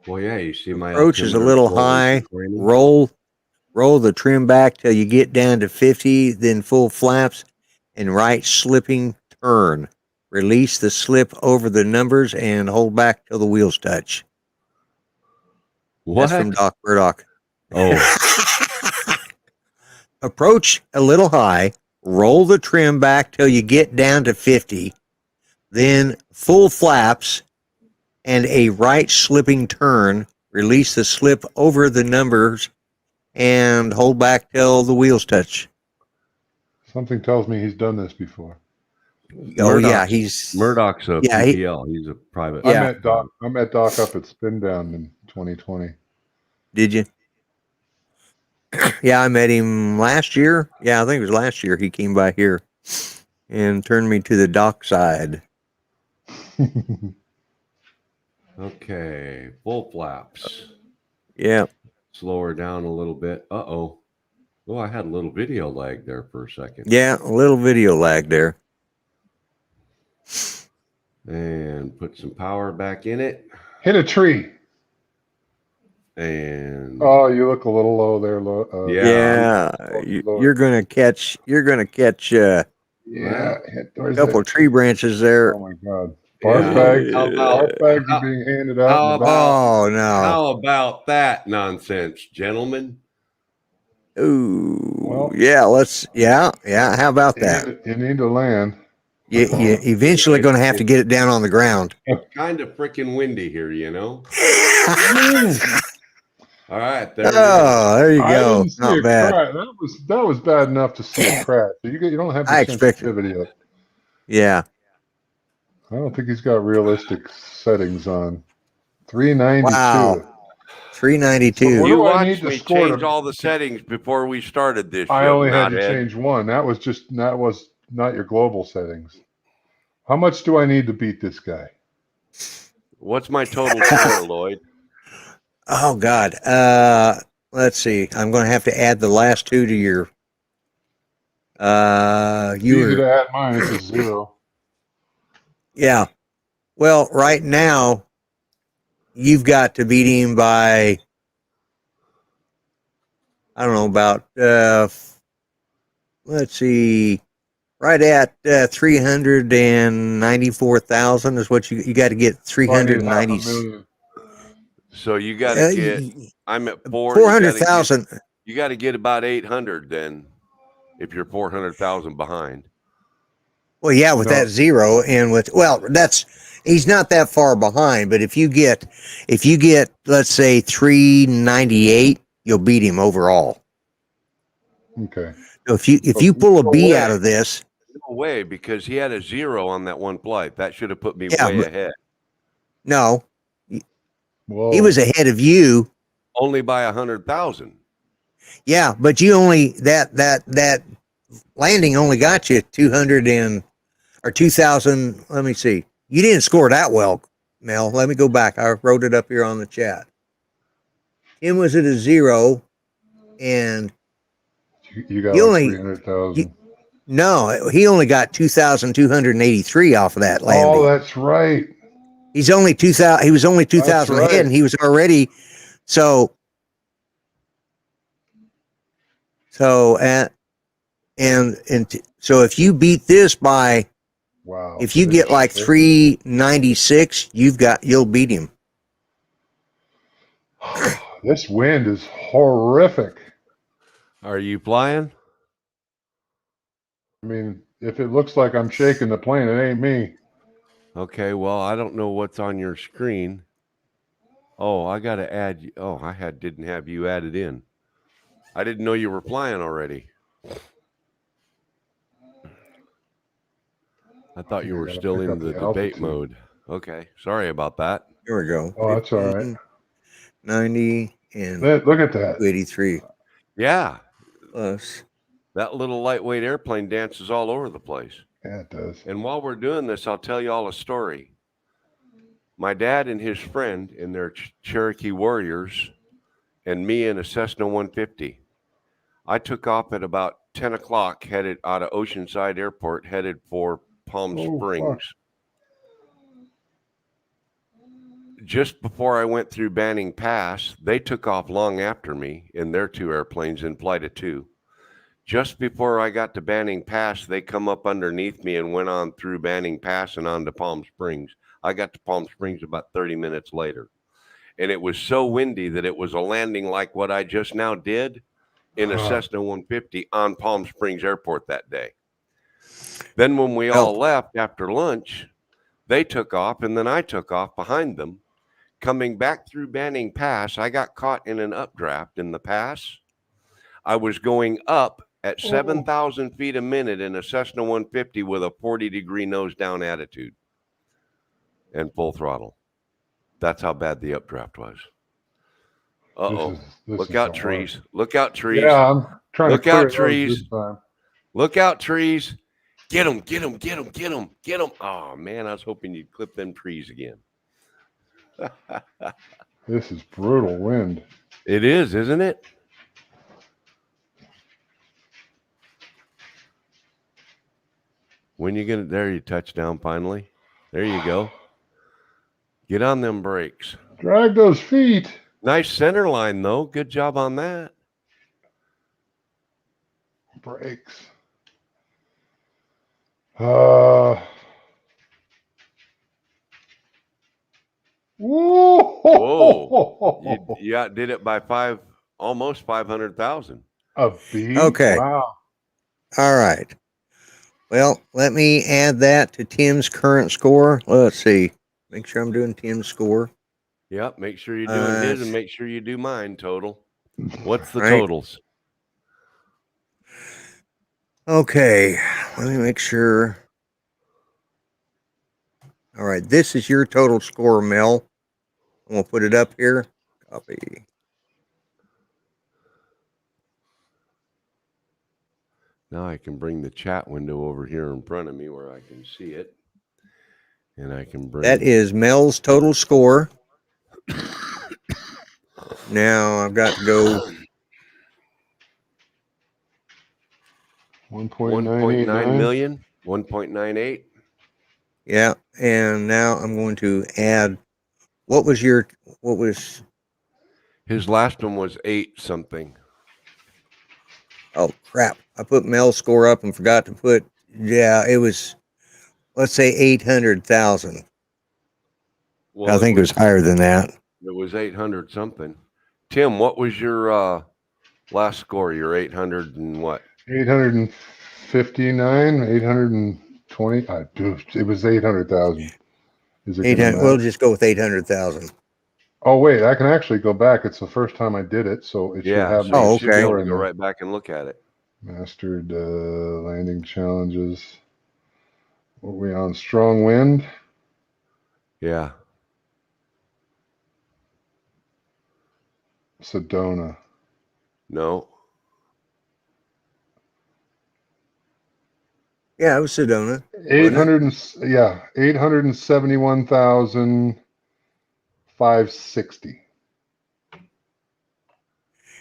Well, yeah, you see my Approach is a altimeter little slowly high. declining. Roll the trim back till you get down to 50, then full flaps and right slipping turn. Release the slip over the numbers and hold back till the wheels touch. What? That's from Doc Burdock. Oh, Approach a little high. Roll the trim back till you get down to 50, then full flaps and a right slipping turn. Release the slip over the numbers and hold back till the wheels touch. Something tells me he's done this before. Oh yeah, Murdoch's a yeah, PPL. He's a private. Yeah. I met Doc up at Spin Down in 2020. Did you? Yeah, I met him last year. Yeah, I think it was last year. He came by here and turned me to the dock side. Okay, full flaps. Yeah. Slow her down a little bit. Uh-oh. Oh, I had a little video lag there for a second. Yeah, a little video lag there. And put some power back in it. Hit a tree. And Oh, you look a little low there. Yeah. You're gonna catch. Yeah. Well, Where's Couple of tree branches there. Oh my God. Yeah. How Barf bags are being handed out. how in the back. about- Oh no! how about that nonsense, gentlemen? Ooh, Well, yeah. Yeah. How about that? You need to land. You eventually going to have to get it down on the ground. Kind of freaking windy here, you know. Oh, All right, there it is. there you I go. didn't see Not a bad. crack. That was bad enough to see a crack. You don't have the I expected- sensitivity of. Yeah. I don't think he's got realistic settings on. 392. Wow. 392. What You do I watched need to me score change to- all the settings before we started this I show. only had to knothead. change one. That was not your global settings. How much do I need to beat this guy? What's my total score, Lloyd? Oh God. Let's see. I'm going to have to add the last two to your. It's You easy were. to add mine. It's a 0. Yeah. Well, right now, you've got to beat him by. I don't know about. Let's see. Right at 394,000 is what you got to get. So I need 390. 500,000. So you got to get. I'm at 4. 400,000. You got to get about 800 then, if you're 400,000 behind. Well, yeah, with No. that 0 and with he's not that far behind. But if you get let's say 398, you'll beat him overall. Okay. So if you pull a No B way. out of this, No way, because he had a 0 on that one flight. That should have put me Yeah, way but- ahead. no, Whoa. he was ahead of you. Only by 100,000. Yeah, but you only that landing only got you 200 or 2,000. Let me see. You didn't score that well, Mel. Let me go back. I wrote it up here on the chat. Tim was at a 0, and You got You like only- 300,000. no, he only got 2,283 off of that landing. Oh, that's right. He's only 2,000. He was only 2,000 That's right. ahead, and he was already so so if you beat this by Wow. if you get like 396, you'll beat him. This wind is horrific. Are you flying? I mean, if it looks like I'm shaking the plane, it ain't me. Okay, well, I don't know what's on your screen. Oh, I got to add you. Oh, didn't have you added in. I didn't know you were flying already. I thought you I were gotta still pick in up the the debate altitude. mode. Okay, sorry about that. Here we go. Oh, that's all right. 90 and Look at that. 83 Yeah, plus. that little lightweight airplane dances all over the place. Yeah, it does. And while we're doing this, I'll tell you all a story. My dad and his friend in their Cherokee Warriors and me in a Cessna 150. I took off at about 10 o'clock, headed out of Oceanside Airport, headed for Palm Oh, Springs. Just before I went through Banning Pass, they took off long after me in their 2 airplanes in flight of 2. Just before I got to Banning Pass, they come up underneath me and went on through Banning Pass and on to Palm Springs. I got to Palm Springs about 30 minutes later. And it was so windy that it was a landing like what I just now did in a Cessna 150 on Palm Springs Airport that day. Then when we all left after lunch, they took off, and then I took off behind them. Coming back through Banning Pass, I got caught in an updraft in the pass. I was going up at 7,000 feet a minute in a Cessna 150 with a 40-degree nose-down attitude and full throttle. That's how bad the updraft was. Uh-oh. Look out, trees. Look out, trees. Yeah, I'm trying Look to clear out, those trees. this time. Look out, trees. Get them, get them, get them, get them, get them. Oh, man, I was hoping you'd clip them trees again. This is brutal wind. It is, isn't it? When you gonna? There you touch down finally. There you go. Get on them brakes. Drag those feet. Nice center line though. Good job on that. Brakes. Whoa. Whoa! You outdid it by almost 500,000. A beat? Okay. Wow. All right. Well, let me add that to Tim's current score. Let's see. Make sure I'm doing Tim's score. Yep. Make sure you're doing his, and make sure you do mine. Total. What's the right. totals? Okay. Let me make sure. All right. This is your total score, Mel. I'm going to put it up here. Copy. Now I can bring the chat window over here in front of me where I can see it. And I can bring... That is Mel's total score. Now I've got to go... 1.989 million, 1.98. Yeah, and now I'm going to add... What was... His last one was 8 something. Oh, crap. I put Mel's score up and forgot to put... Yeah, it was... Let's say 800,000. Well, I think it was higher than that. It was 800 something. Tim, what was your last score? Your 800 and what? 859, 820. It was 800,000. Is it 800? We'll just go with 800,000. Oh wait, I can actually go back. It's the first time I did it, so it should have. So you should be able to go right back and look at it. Mastered landing challenges. Were we on strong wind? Yeah. Sedona. No. Yeah, it was Sedona. 871,560.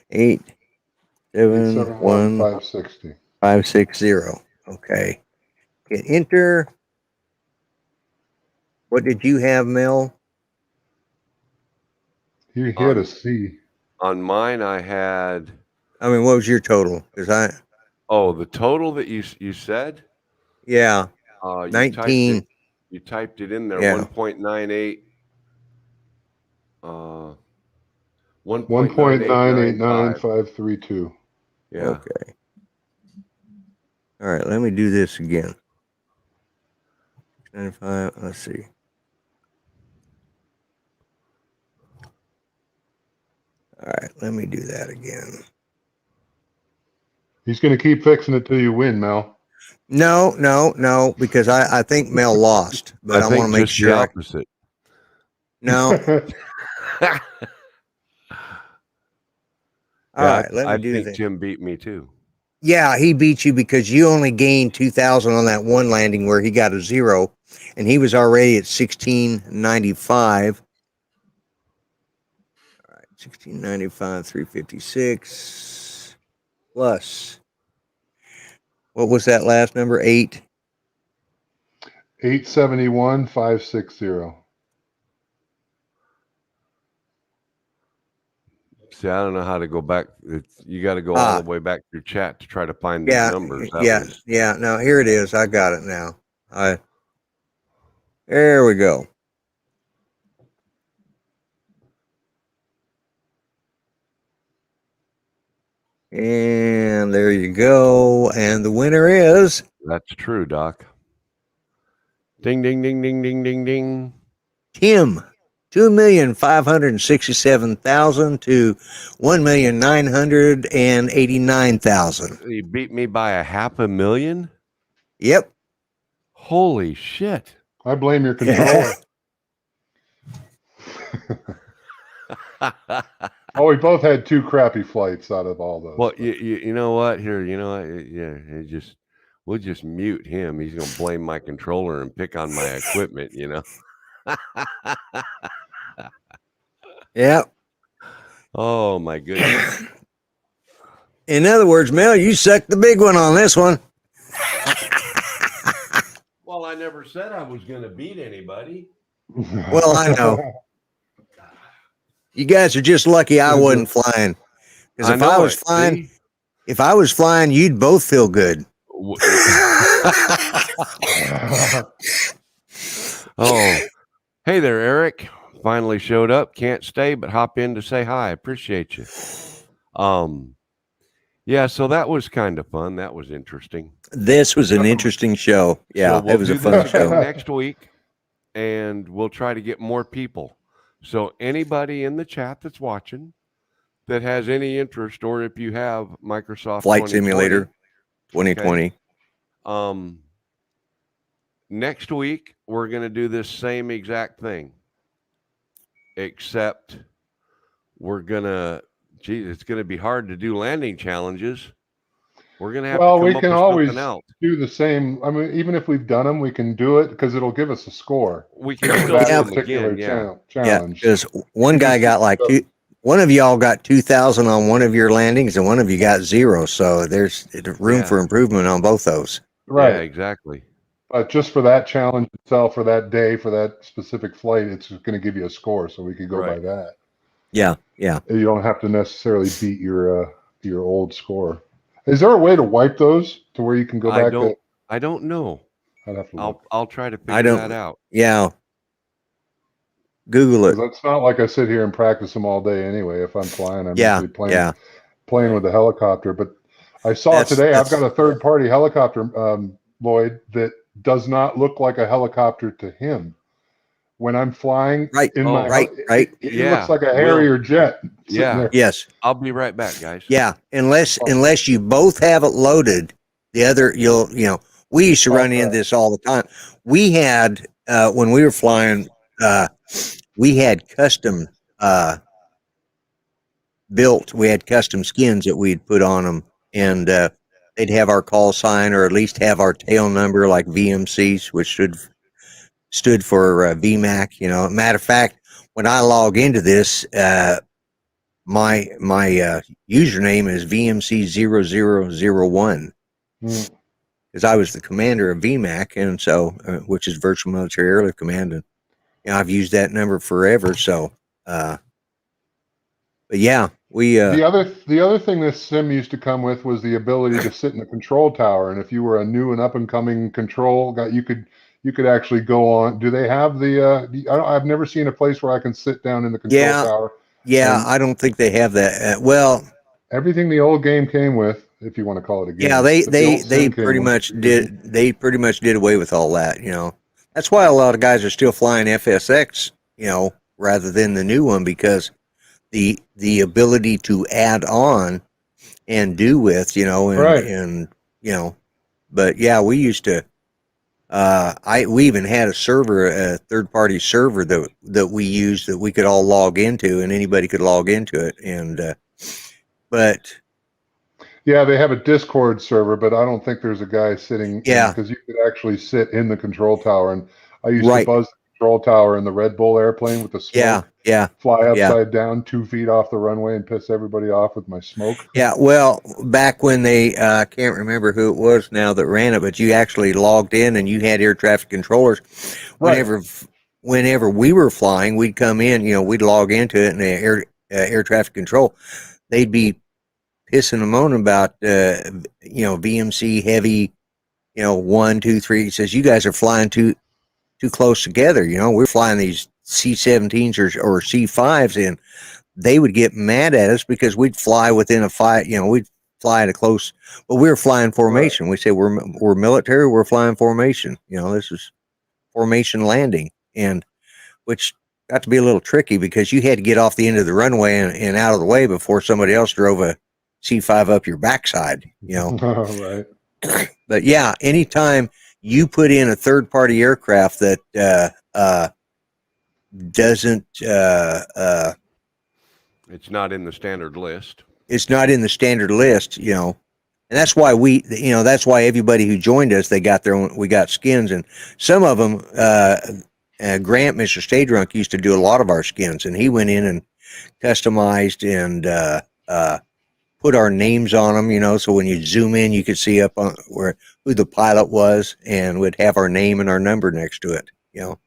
871,560. 560. Okay. Hit enter. What did you have, Mel? You hit a C. On mine, I had... I mean, what was your total? Because Oh, the total that you said? Yeah. 19. You typed it in there. Yeah. 1.98. 1.989532. Yeah. Okay. All right. Let me do this again. 95. Let's see. All right. Let me do that again. He's going to keep fixing it till you win, Mel. No, because I think Mel lost, but I want to make sure. The opposite. No. All right, let me do that. I think Tim beat me too. Yeah, he beat you because you only gained 2,000 on that one landing where he got a 0, and he was already at 1695. All right, 1695, 356 plus. What was that last number? 871,560. See, I don't know how to go back. You got to go all the way back to your chat to try to find these numbers. Yeah. No, here it is. I got it now. There we go. And there you go. And the winner is... That's true, Doc. Ding, ding, ding, ding, ding, ding, ding. Tim, 2,567,000 to 1,989,000. You beat me by $500,000? Yep. Holy shit. I blame your controller. Oh, we both had 2 crappy flights out of all those. Well, you know what? Here, you know what? Yeah, we'll just mute him. He's going to blame my controller and pick on my equipment, you know? Yep. Oh, my goodness. In other words, Mel, you sucked the big one on this one. I never said I was going to beat anybody. Well, I know. You guys are just lucky I wasn't flying. Because I if know I was it. flying, See? if I was flying, you'd both feel good. Oh, hey there, Eric. Finally showed up. Can't stay, but hop in to say hi. Appreciate you. Yeah, so that was kind of fun. That was interesting. This was an interesting show. Yeah, So we'll it was do a fun this again show. next week, and we'll try to get more people. So anybody in the chat that's watching that has any interest, or if you have Microsoft Flight 2020, Simulator 2020. Okay, next week we're going to do this same exact thing, except we're going to, geez, it's going to be hard to do landing challenges. We're going to have to Well, come we up can with always something else. do the same. I mean, even if we've done them, we can do it because it'll give us a score We can for still that do them particular again, yeah. challenge. Because one guy got like one of y'all got 2,000 on one of your landings, and one of you got 0. So there's room for improvement on both those. Right. Yeah, exactly. But just for that challenge itself, for that day, for that specific flight, it's going to give you a score, so we could go by that. Yeah, yeah. You don't have to necessarily beat your old score. Is there a way to wipe those to where you can go back? I don't know. I'd have to look. I'll try to figure that out. Yeah. Google it. It's not like I sit here and practice them all day anyway. If I'm flying, I'm usually playing with the helicopter. But I saw today I've got a third-party helicopter, Lloyd, that does not look like a helicopter to him. When I'm flying, right, in my right. It looks like a Harrier jet. There. Yes. I'll be right back, guys. Yeah, unless you both have it loaded, the other we used to run into this all the time. We had when we were flying, we had custom built. We had custom skins that we'd put on them, and they'd have our call sign or at least have our tail number, like VMCs, which stood for VMAC. Matter of fact, when I log into this, my username is VMC0001 because I was the commander of VMAC, and so which is Virtual Military Airlift Command, and I've used that number forever. So, but yeah, we the other thing this sim used to come with was the ability to sit in the control tower, and if you were a new and up and coming control guy, you could actually go on. Do they have I've never seen a place where I can sit down in the control tower. Yeah, I don't think they have that. Well, everything the old game came with, if you want to call it a game. Yeah, they pretty much did. They pretty much did away with all that. That's why a lot of guys are still flying FSX. Rather than the new one, because the ability to add on and do with, and but yeah, we used to. We even had a server, a third-party server that we used that we could all log into, and anybody could log into it. And but yeah, they have a Discord server, but I don't think there's a guy sitting. Because you could actually sit in the control tower, and I used to buzz the control tower in the Red Bull airplane with the smoke. Fly upside down 2 feet off the runway and piss everybody off with my smoke. Yeah, well, back when they, I can't remember who it was now that ran it, but you actually logged in and you had air traffic controllers. Whenever we were flying, we'd come in, we'd log into it, and the air traffic control, they'd be pissing and moaning about, VMC heavy, 1, 2, 3. He says, you guys are flying too close together. We're flying these C-17s or C-5s, and they would get mad at us because we'd fly within a 5, we'd fly at a close, but we were flying formation. We say we're military, we're flying formation. This is formation landing, and which got to be a little tricky because you had to get off the end of the runway and out of the way before somebody else drove a C-5 up your backside, Right. But yeah, anytime you put in a third-party aircraft that doesn't it's not in the standard list. It's not in the standard list, and that's why that's why everybody who joined us, they got their own. We got skins, and some of them. Grant, Mr. Stay Drunk, used to do a lot of our skins, and he went in and customized and put our names on them, you know, so when you zoom in, you could see up on who the pilot was, and would have our name and our number next to it, you know.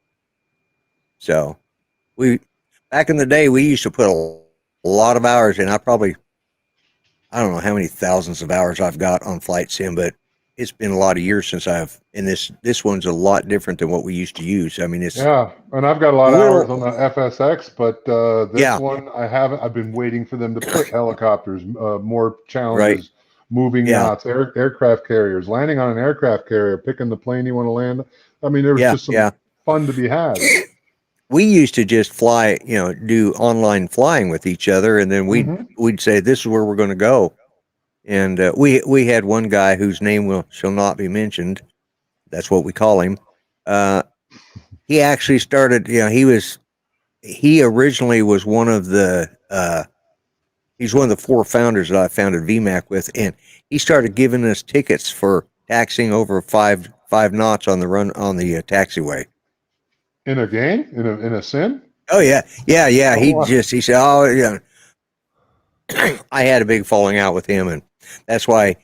So back in the day, we used to put a lot of hours in. I don't know how many thousands of hours I've got on flight sim, but it's been a lot of years since and this one's a lot different than what we used to use. I mean, it's Yeah, and I've got a lot of little, hours on the FSX, but this yeah, one I haven't. I've been waiting for them to put helicopters, more right, challenges, moving yeah, yachts, aircraft carriers, landing on an aircraft carrier, picking the plane you want to land. I mean, there was just some yeah. fun to be had. We used to just fly, you know, do online flying with each other, and then Hmm. we'd say this is where we're going to go. And we had one guy whose name shall not be mentioned. That's what we call him. Uh, he actually started. You know, he originally was one of the. He's one of the 4 founders that I founded VMAC with, and he started giving us tickets for taxiing over five knots on the run on the taxiway. In a game, in a sim. Oh yeah, yeah, yeah. Oh, wow. He said, oh yeah. I had a big falling out with him, and that's why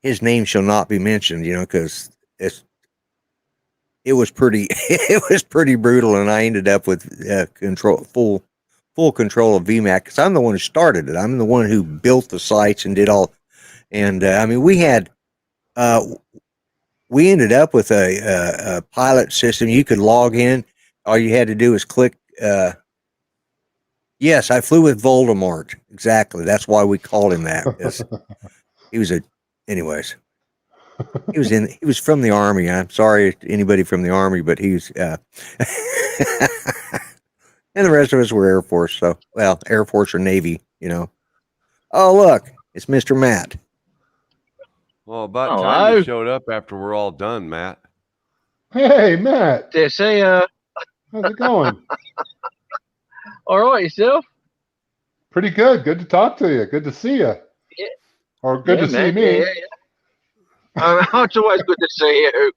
his name shall not be mentioned. You know, because it was pretty it was pretty brutal, and I ended up with full control of VMAC because I'm the one who started it. I'm the one who built the sites and did all. And I mean, uh, we ended up with a pilot system. You could log in. All you had to do was click. Yes, I flew with Voldemort. Exactly. That's why we called him that, because he was anyways. He was from the Army. I'm sorry to anybody from the Army, but he was, and the rest of us were Air Force. So, well, Air Force or Navy, you know. Oh, look, it's Mr. Matt. Well, about time Hello. you showed up after we're all done, Matt. Hey, Matt, There, see, how's it going? all right, yourself? Pretty good. Good to talk to you. Good to see you. Yeah, Or good yeah, to see man. me. Yeah. It's always good to see you.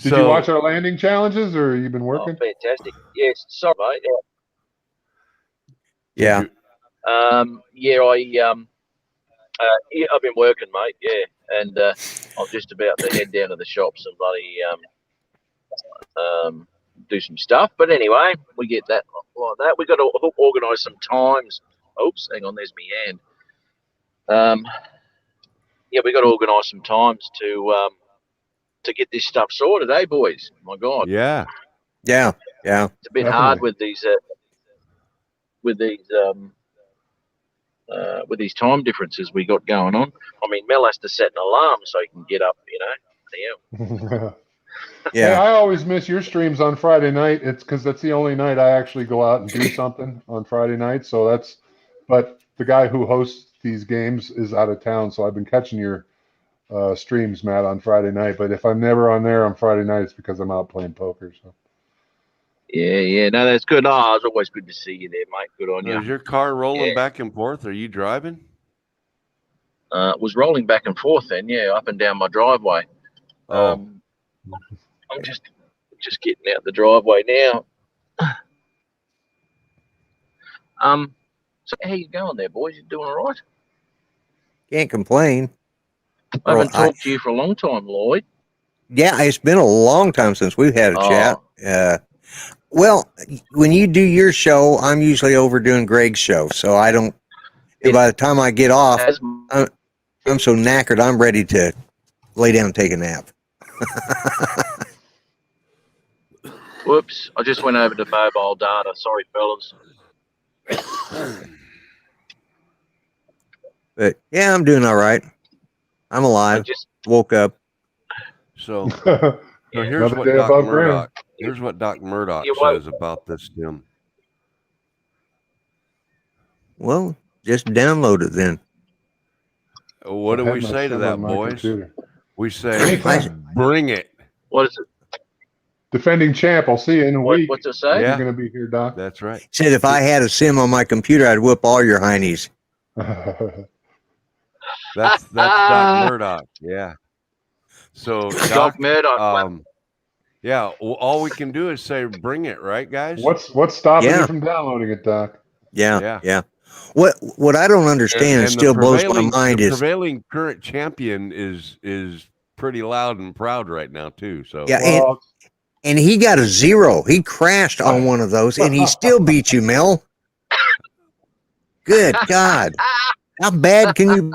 Did you watch our landing challenges, or you been Oh, working? fantastic. Yes, sorry, mate. Yeah. Yeah, I've been working, mate. Yeah, and I'm just about to head down to the shops and bloody do some stuff. But anyway, we get that like that. We got to organise some times. Oops, hang on, there's my hand. Yeah, we got to organise some times to get this stuff sorted, eh, boys? My God, Yeah. Yeah. Yeah. it's a bit Definitely. hard with these with these time differences we got going on. I mean, Mel has to set an alarm so he can get up. You know. Hey, Yeah. I always miss your streams on Friday night. It's because that's the only night I actually go out and do something on Friday night. But the guy who hosts these games is out of town, so I've been catching your streams, Matt, on Friday night. But if I'm never on there on Friday night, it's because I'm out playing poker. So Yeah. No, that's good. Oh, it's always good to see you there, mate. Good on Now, you. is your car rolling Yeah. back and forth? Are you driving? Was rolling back and forth then, yeah, up and down my driveway. Oh, I'm just getting out the driveway now. So how you going there, boys? You doing all right? Can't complain. I haven't Well, talked to you for a long time, Lloyd. Yeah, it's been a long time since we've had a chat. Well, when you do your show, I'm usually over doing Greg's show, so I don't. By the time I get off, I'm so knackered, I'm ready to lay down and take a nap. Whoops! I just went over to mobile data. Sorry, fellas. But yeah, I'm doing all right. I'm alive. Woke up. so here's another what day Doc above Murdoch. ground. Here's what Doc Murdoch You woke- says about this, Tim. Well, just download it then. What do I had we my say to sim that, on my boys? computer. We say, Anytime. bring it. What is it? Defending champ. I'll see you in a week. What's it say? Yeah. You're going to be here, Doc. That's right. Said if I had a sim on my computer, I'd whoop all your heinies. That's Doc Murdoch. Yeah. So Doc Murdoch. Yeah. All we can do is say, bring it, right, guys? What's stopping Yeah. you from downloading it, Doc? Yeah. Yeah. Yeah. What I don't understand and still blows my mind is prevailing current champion is pretty loud and proud right now too. So yeah, Well, and he got a 0. He crashed on one of those, and he still beat you, Mel. Good God, how bad can you?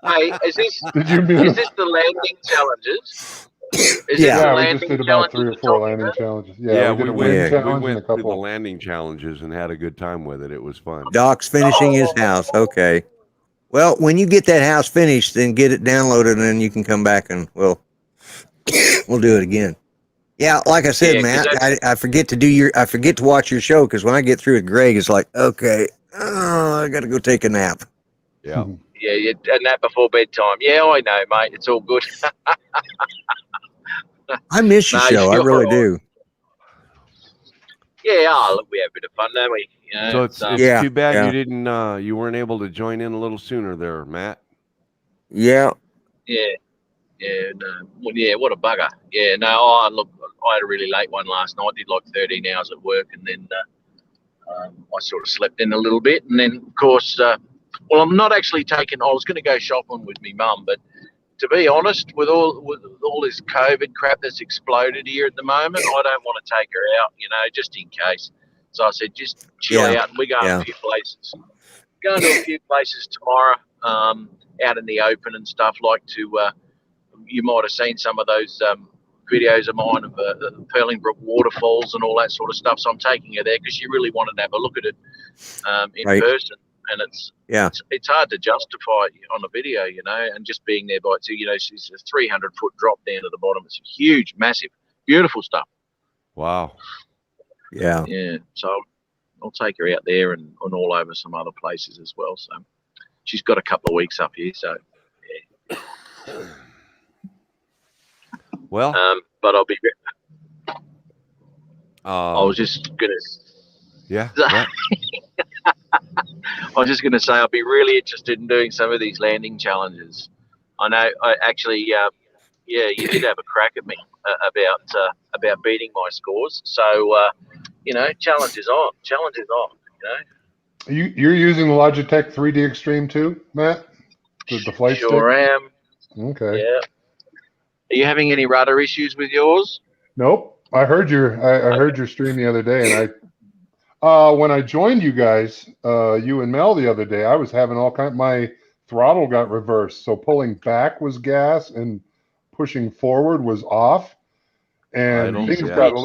Hey, is this the landing challenges? Is Yeah. this the yeah, we landing just did about challenges 3 or you're 4 talking landing about? challenges. Yeah, we did a went wind Yeah. challenge and a through the couple. landing challenges and had a good time with it. It was fun. Doc's finishing his Oh, house. Okay. Well, when you get that house finished, then get it downloaded, and then you can come back and we'll do it again. Yeah, like I said, yeah, because Matt, I forget to watch your show because when I get through with Greg, it's like, okay, I got to go take a nap. Yeah. yeah, and that before bedtime. Yeah, I know, mate. It's all good. I miss your No, show. I you're really right. do. Yeah, look, we have a bit of fun, don't we? You know, So it's Yeah, too bad yeah. you didn't you weren't able to join in a little sooner there, Matt. Yeah. no, well, yeah, what a bugger. Yeah, no, look, I had a really late one last night. Did like 13 hours at work, and then I sort of slept in a little bit, and then of course, well, I'm not actually taking. I was going to go shopping with my mum, but to be honest, with all this COVID crap that's exploded here at the moment, I don't want to take her out, just in case. So I said, just chill Yeah. out. We're going Yeah. a few places. Going to a few places tomorrow, out in the open and stuff. Like you might have seen some of those videos of mine of the Perlingbrook waterfalls and all that sort of stuff. So I'm taking her there because she really wanted to have a look at it in Right. person, and Yeah. it's hard to justify on a video, and just being there by itself. She's a 300-foot drop down to the bottom. It's huge, massive, beautiful stuff. Wow. Yeah. Yeah, so I'll take her out there and all over some other places as well. So she's got a couple of weeks up here. So yeah. Well, but I'll be. I was just gonna. Yeah. What? I was just gonna say I'll be really interested in doing some of these landing challenges. I know. I actually. Yeah, you did have a crack at me about beating my scores. So challenge is on. Challenge is on. You're using the Logitech 3D Extreme too, Matt? The flight Sure stick? am. Okay. Yeah. Are you having any rudder issues with yours? Nope. I heard your stream the other day, and when I joined you guys, you and Mel the other day, I was having my throttle got reversed, so pulling back was gas and pushing forward was off, and things got a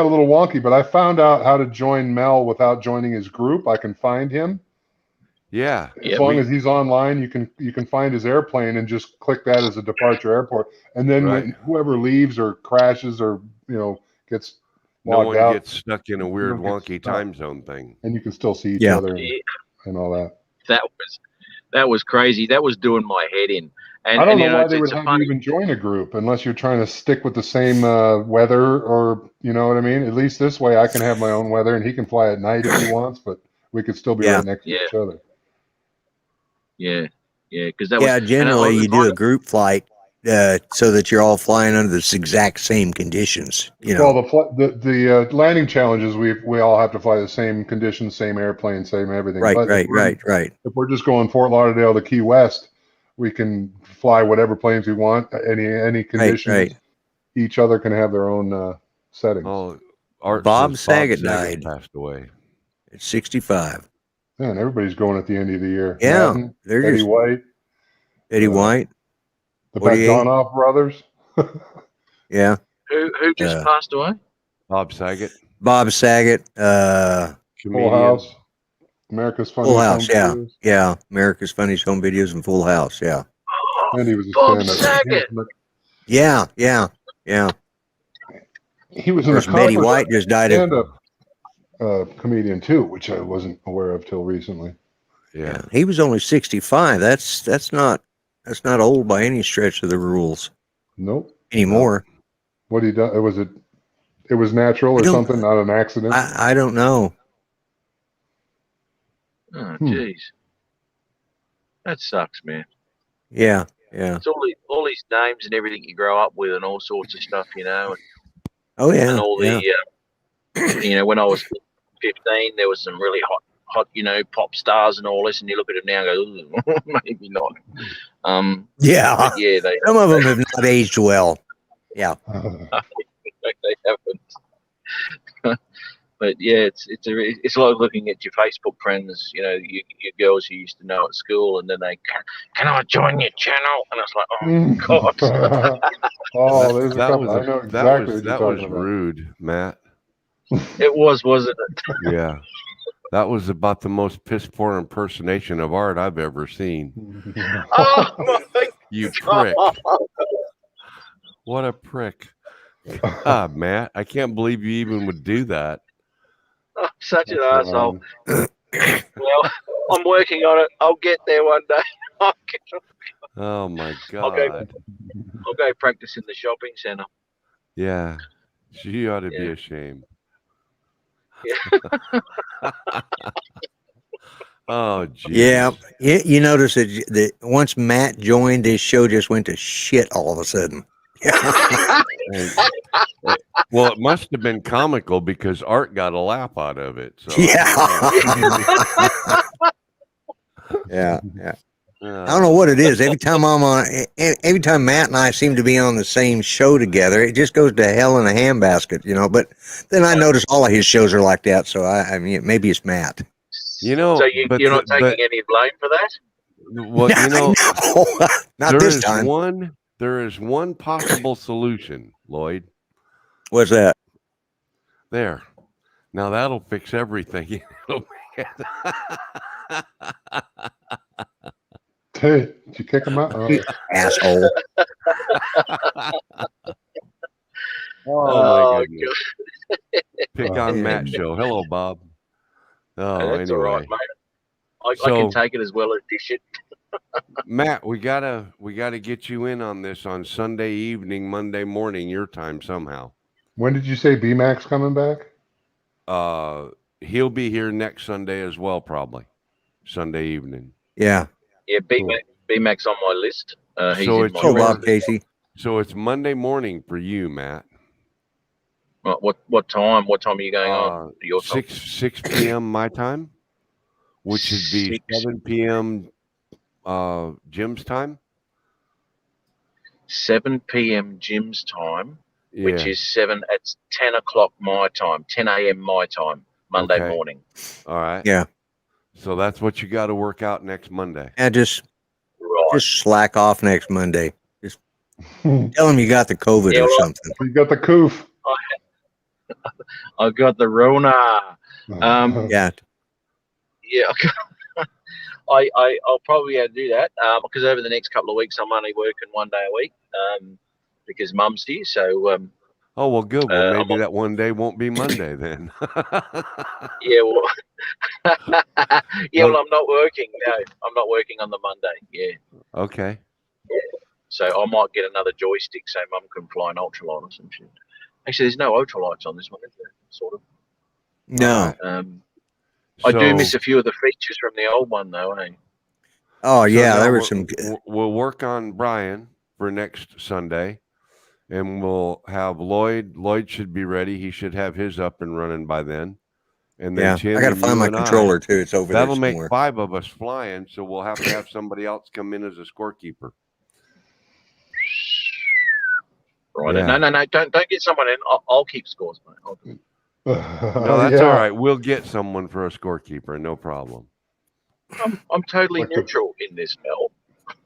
little wonky. But I found out how to join Mel without joining his group. I can find him. Yeah. As long as he's online, you can find his airplane and just click that as a departure airport. And then when whoever leaves or crashes or gets logged out, gets stuck in a weird wonky time zone thing. and you can still see each other and all that. That was crazy. That was doing my head in. And I don't know why they would have you even join a group unless you're trying to stick with the same weather, or you know what I mean. At least this way, I can have my own weather, and he can fly at night if he wants, but we could still be right next to each other. Yeah, because that was generally you do a group flight so that you're all flying under the exact same conditions. Well, the landing challenges, we all have to fly the same conditions, same airplane, same everything. Right, but right. If we're just going Fort Lauderdale to Key West, we can fly whatever planes we want, any conditions. Right. Each other can have their own settings. Oh, Bob Saget died. Passed away at 65. Man, everybody's going at the end of the year. Yeah, Madden, they're Eddie just White, the 48. Bogdanov brothers. Yeah. Who just passed away? Bob Saget. Bob Saget. Full House. America's Funniest Full House. Home Videos. Yeah. America's Funniest Home Videos and Full House. Yeah. And he was a Bob stand-up. Saget. Yeah. He was in the Betty White just died of stand-up comedian too, which I wasn't aware of till recently. Yeah. He was only 65. That's not old by any stretch of the rules. Nope. Anymore. What he done? It was natural or something, not an accident. I don't know. Oh, jeez. That sucks, man. Yeah. It's all these names and everything you grow up with and all sorts of stuff, Oh yeah. And all the when I was 15, there was some really hot, pop stars and all this, and you look at them now and go, maybe not. Yeah. But yeah, Some of them have not aged well. Yeah. they haven't. But yeah, it's like looking at your Facebook friends, your girls you used to know at school, and then they can I join your channel? And it's like, oh God. Oh, there's a That couple. was I know exactly what you're that was talking about. rude, Matt. It was, wasn't it? Yeah. That was about the most piss poor impersonation of art I've ever seen. Oh my You God. prick. What a prick. God, Matt, I can't believe you even would do that. I'm such an That's asshole. fine. Well, I'm working on it. I'll get there one day. Oh my I'll God. go practice in the shopping centre. Yeah. She ought to be Yeah. ashamed. Yeah. Oh, geez. Yeah. You notice that once Matt joined, his show just went to shit all of a sudden. Well, it must have been comical because Art got a laugh out of it. So Yeah. Yeah. I don't know what it is. Every time every time Matt and I seem to be on the same show together, it just goes to hell in a handbasket, But then I notice all of his shows are like that. So I mean, maybe it's Matt. So you're not taking any blame for that? Well, No, not this time. There is one possible solution, Lloyd. What's that? There. Now that'll fix everything. Hey, did you kick him out? Oh. Asshole. Oh my goodness. Pick on Yeah. Matt show. Hello, Bob. Oh, That's anyway. all right, mate. I can take it as well as dish it. Matt, we gotta get you in on this on Sunday evening, Monday morning, your time somehow. When did you say B-Max coming back? He'll be here next Sunday as well, probably Sunday evening. Yeah. Yeah, B-Mac's on my list. He's So in it's my Bob Casey. So it's Monday morning for you, Matt. What time? What time are you going on? Your time? 6 p.m. my time, which would be 7 p.m. Jim's time. 7 p.m. Jim's time, Yeah. which is 10 o'clock my time, 10 a.m. my time, Monday morning. All right. Yeah. So that's what you got to work out next Monday. And just Right. slack off next Monday. Just tell him you got the COVID or something. You got the coof. I got the Rona. Yeah. Yeah. I'll probably have to do that because over the next couple of weeks I'm only working 1 day a week because Mum's here. So oh well, good. Well, maybe that one day won't be Monday then. Yeah. Well. Yeah. Well, I'm not working. No, I'm not working on the Monday. Yeah. Okay. Yeah. So I might get another joystick so Mum can fly an ultralight or some shit. Actually, there's no ultralights on this one, is there? Sort of. No. I do miss a few of the features from the old one, though, eh? Oh, yeah, there were some. We'll work on Brian for next Sunday, and we'll have Lloyd. Lloyd should be ready. He should have his up and running by then. And then Tim, I got to find my controller, too. It's over there somewhere. That'll make 5 of us flying, so we'll have to have somebody else come in as a scorekeeper. Right. Yeah. No. Don't get someone in. I'll keep scores, mate. No, that's all right. We'll get someone for a scorekeeper. No problem. I'm totally neutral in this, Mel.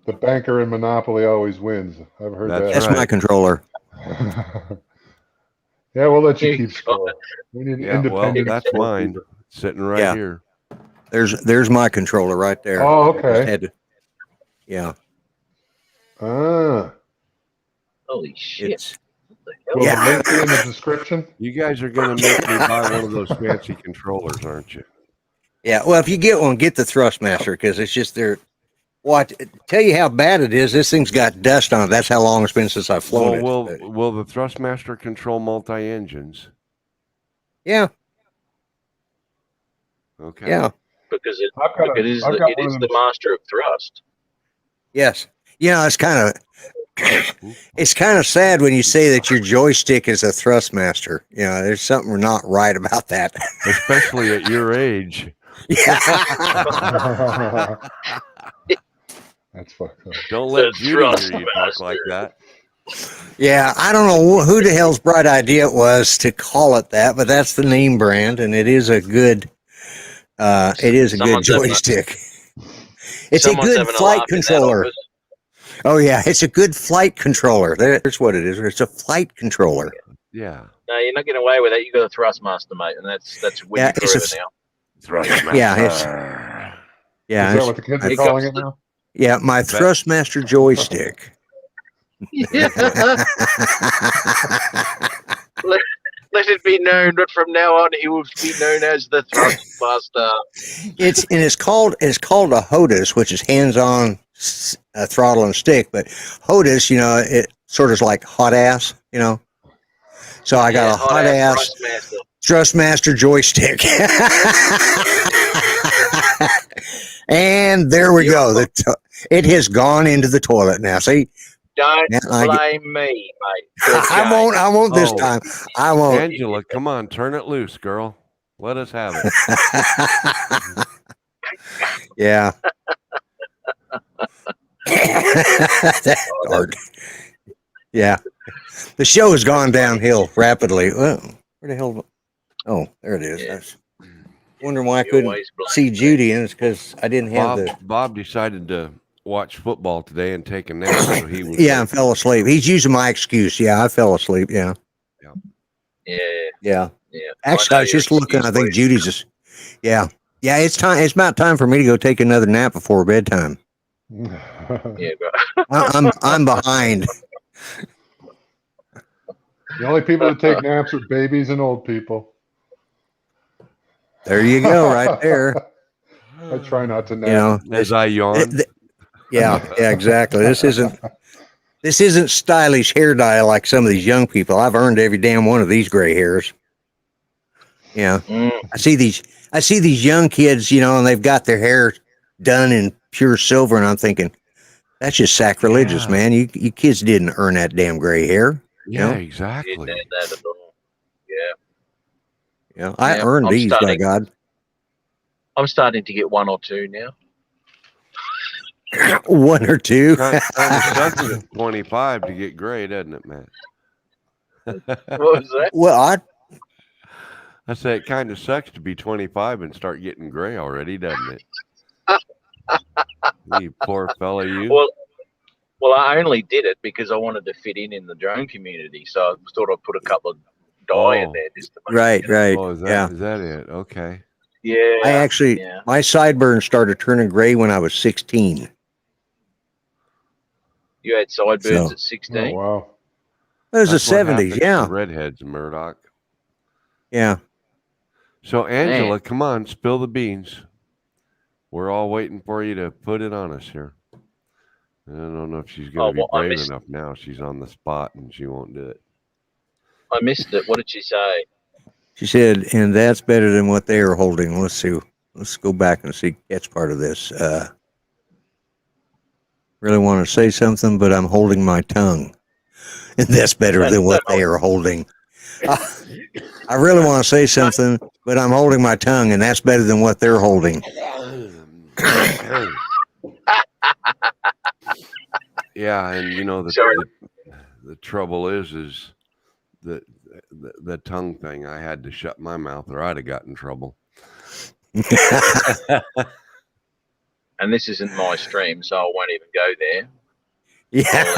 The banker in Monopoly always wins. I've heard that. That's right. My controller. Yeah, we'll let you keep score. We need an independent. Well, that's mine, sitting right here. There's my controller right there. Oh, okay. Yeah. Holy shit. Will the link be in the description? You guys are going to make me buy one of those fancy controllers, aren't you? Yeah. Well, if you get one, get the Thrustmaster because it's just there. What? Tell you how bad it is. This thing's got dust on it. That's how long it's been since I've flown it. Will the Thrustmaster control multi-engines? Yeah. Okay. Yeah. Because it is the master of thrust. Yes. Yeah, it's kind of It's kind of sad when you say that your joystick is a Thrustmaster. You know, there's something not right about that. Especially at your age. Yeah. That's fucked up. Don't let The Judy hear you talk Thrustmaster. like that. Yeah, I don't know who the hell's bright idea it was to call it that, but that's the name brand, and it is a good, Someone's having a- joystick. It's a Someone's good having a flight laugh in that controller. office. Oh yeah, it's a good flight controller. There's what it is. It's a flight controller. Yeah. No, you're not getting away with that. You got a Thrustmaster, mate, and that's with Yeah, you it's a forever now. Thrustmaster. Yeah, Is that what the kids are Here calling comes it now? yeah, my Thrustmaster joystick. Yeah. Let it be known that from now on he will be known as the Thrustmaster. It's called a HOTUS, which is hands-on throttle and stick. But HOTUS, you know, it sort of is like hot ass, you know. So I got a hot ass Thrustmaster joystick, and there we go. It has gone into the toilet now. See, Don't now blame me, mate. I won't this Oh. time. I won't. Angela, come on, turn it loose, girl. Let us have it. Yeah. Art. Yeah. The show has gone downhill rapidly. Well, where the hell? Oh, there it is. Yeah. I was wondering why I You couldn't always blame see me. Judy, and it's because I didn't have Bob decided to watch football today and take a nap, so he was Yeah, I fell asleep. He's using my excuse. Yeah, I fell asleep. Yeah. Yeah, Yeah. yeah. Actually, I was just looking. I think Judy's just. Yeah. Yeah, it's time. It's about time for me to go take another nap before bedtime. Yeah, bro. I'm behind. The only people that take naps are babies and old people. There you go, right there. I try not to nap. You know, as I yawn. yeah, exactly. This isn't stylish hair dye like some of these young people. I've earned every damn one of these gray hairs. Yeah, I see these young kids, you know, and they've got their hair done in pure silver, and I'm thinking that's just sacrilegious, Yeah. man. You kids didn't earn that damn gray hair. Yeah, know? exactly. Didn't add that at all. Yeah. You know, I Yeah, earned I'm these, by starting- God. I'm starting to get one or two now. One or two. Kind of sucks at 25 to get gray, doesn't it, man? What was that? Well, I say it kind of sucks to be 25 and start getting gray already, doesn't it? You poor fella, you. Well, I only did it because I wanted to fit in the drone community, so I thought I'd put a couple of dye in Oh. there just to make right. Oh, is Yeah. that it? Okay. Yeah. I actually, Yeah. my sideburns started turning gray when I was 16. You had sideburns So- at 16. Oh, wow. It was That's the what 70s. happens Yeah. to redheads, Murdoch. Yeah. So, Angela, come on, spill the beans. We're all waiting for you to put it on us here. I don't know if she's going to be brave enough now. She's on the spot and she won't do it. I missed it. What did she say? She said, and that's better than what they are holding. Let's see. Let's go back and see. That's part of this. Really want to say something, but I'm holding my tongue. And that's better than what they are holding. I really want to say something, but I'm holding my tongue, and that's better than what they're holding. Yeah, and you know Sorry. the trouble is the tongue thing. I had to shut my mouth, or I'd have got in trouble. And this isn't my stream, so I won't even go there. Yeah.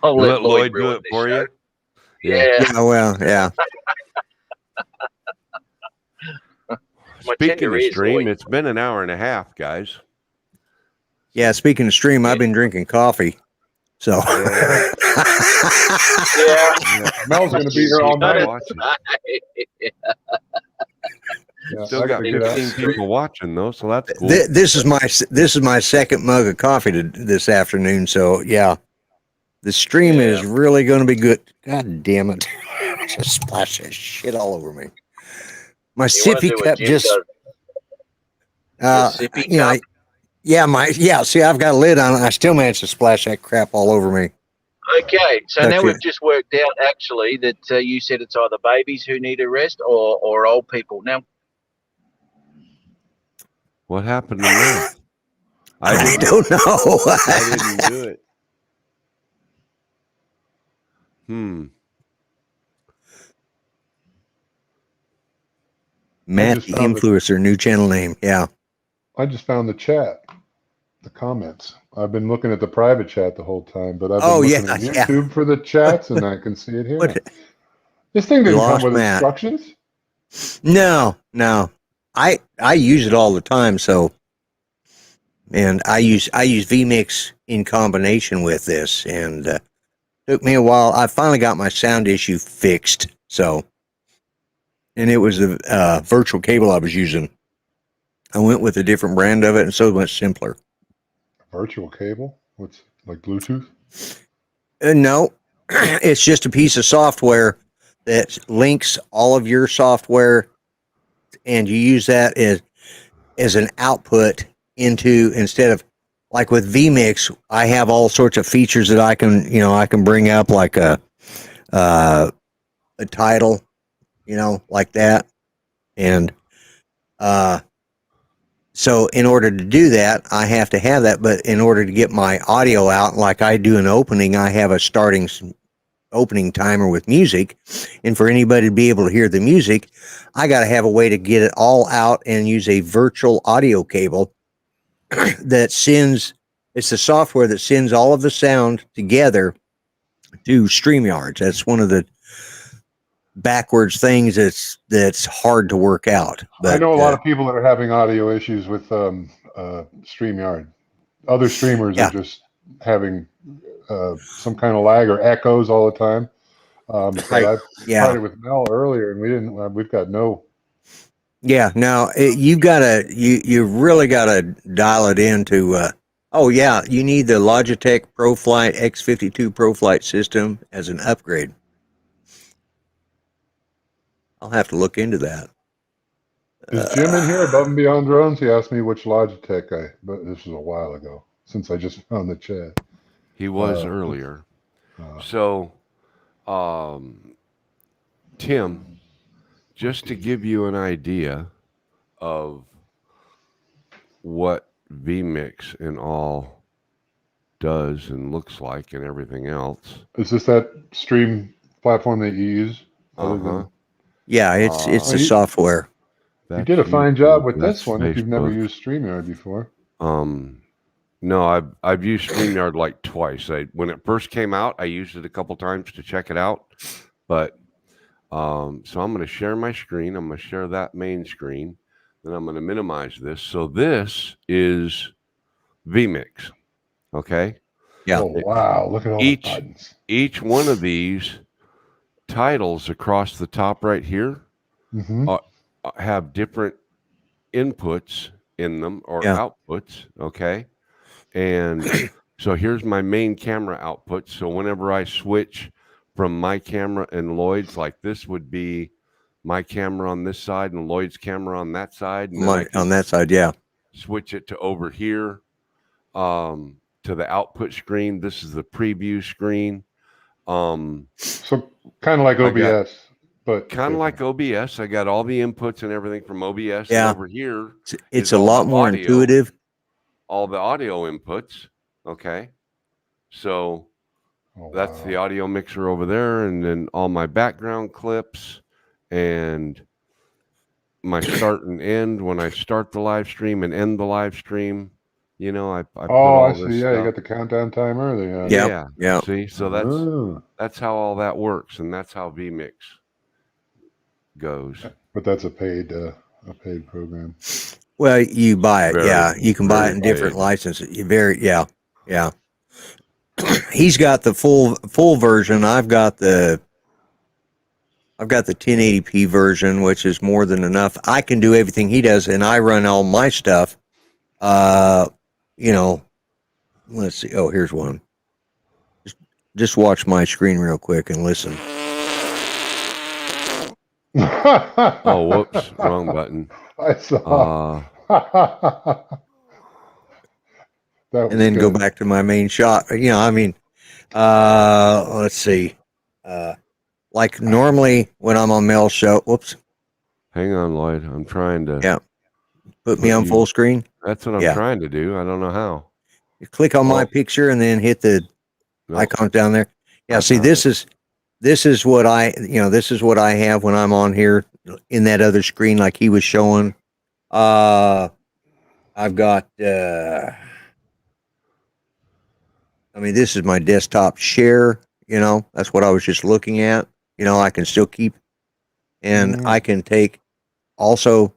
I'll let Lloyd do ruin it this for show. you. Yeah. Yeah, well, yeah. My Speaking tender of ears, stream, Lloyd. it's been an hour and a half, guys. Yeah, speaking of stream, I've been drinking coffee. So. Yeah. Mel's going to be here all night. Watching. Yeah, Still I got gotta get out. 15 people watching though, so that's cool. This is my second mug of coffee this afternoon. So yeah, the stream is really going to be good. God damn it! Just splash that shit all over me. My sippy cup just, sippy you know, cup? See, I've got a lid on it. I still managed to splash that crap all over me. Okay, so Touch now it. we've just worked out actually that you said it's either babies who need a rest or old people. Now, What happened to Mel? I don't know. I didn't do it. Matt just the found it. Influencer, new channel name. Yeah. I just found the chat, the comments. I've been looking at the private chat the whole time, but I've been Oh, looking yeah, at yeah. YouTube for the chats, and I can see it here. What? This thing You didn't come lost with Matt. instructions. No. I use it all the time. So, and I use vMix in combination with this, and took me a while. I finally got my sound issue fixed. So, and it was the virtual cable I was using. I went with a different brand of it, and so much simpler. Virtual cable? What's like Bluetooth? No, it's just a piece of software that links all of your software, and you use that as an output into, instead of like with vMix, I have all sorts of features that I can bring up, like a title, like that, and so in order to do that, I have to have that. But in order to get my audio out, like I do an opening, I have a starting opening timer with music, and for anybody to be able to hear the music, I got to have a way to get it all out and use a virtual audio cable that sends, it's the software that sends all of the sound together to StreamYards. That's one of the backwards things that's hard to work out. But I know a lot of people that are having audio issues with StreamYard. Other streamers Yeah. are just having some kind of lag or echoes all the time. But I tried it with Mel earlier, and we didn't. We've got no. Yeah. Now you really gotta dial it into. Oh yeah, you need the Logitech ProFlight X52 ProFlight system as an upgrade. I'll have to look into that. Is Jim in here above and beyond drones? He asked me which Logitech but this was a while ago since I just found the chat. He was earlier. So, Tim, just to give you an idea of what vMix and all does and looks like and everything else. Is this that stream platform that you use? Yeah, it's the software. You did a fine job with this one Facebook. if you've never used StreamYard before. No, I've used StreamYard like twice. When it first came out, I used it a couple times to check it out. But so I'm going to share my screen. I'm going to share that main screen. Then I'm going to minimize this. So this is vMix. Okay. Yeah. Oh, wow. Look at all the buttons. Each one of these titles across the top right here have different inputs in them or outputs. Okay. And so here's my main camera output. So whenever I switch from my camera and Lloyd's, like this would be my camera on this side and Lloyd's camera on that side. And on that side, yeah. Switch it to over here to the output screen. This is the preview screen. So kind of like OBS. But kind of like OBS. I got all the inputs and everything from OBS. Yeah. And over here, it's a lot more intuitive. All the audio inputs. Okay. So that's the audio mixer over there. And then all my background clips and my start and end when I start the live stream and end the live stream. I put all I see. this Yeah, stuff. you got the countdown timer. Yeah. See, so that's how all that works, and that's how vMix goes. But that's a paid program. Well, you buy it. You can buy it in different licenses. Yeah. He's got the full version. I've got the 1080p version, which is more than enough. I can do everything he does, and I run all my stuff. Let's see. Oh, here's one. Just watch my screen real quick and listen. Oh, whoops, wrong button. I saw. That and was then go good. back to my main shot. I mean, let's see. Like normally when I'm on Mel's show, whoops, Hang on, Lloyd. I'm trying to yeah, put me put on you. full screen. That's what I'm Yeah, trying to do. I don't know how. you click on my Oh, picture and then hit the no, icon down there. Yeah, I see, found it. this is what this is what I have when I'm on here in that other screen, like he was showing. I've got. I mean, this is my desktop share. That's what I was just looking at. I can still keep, and I can take also,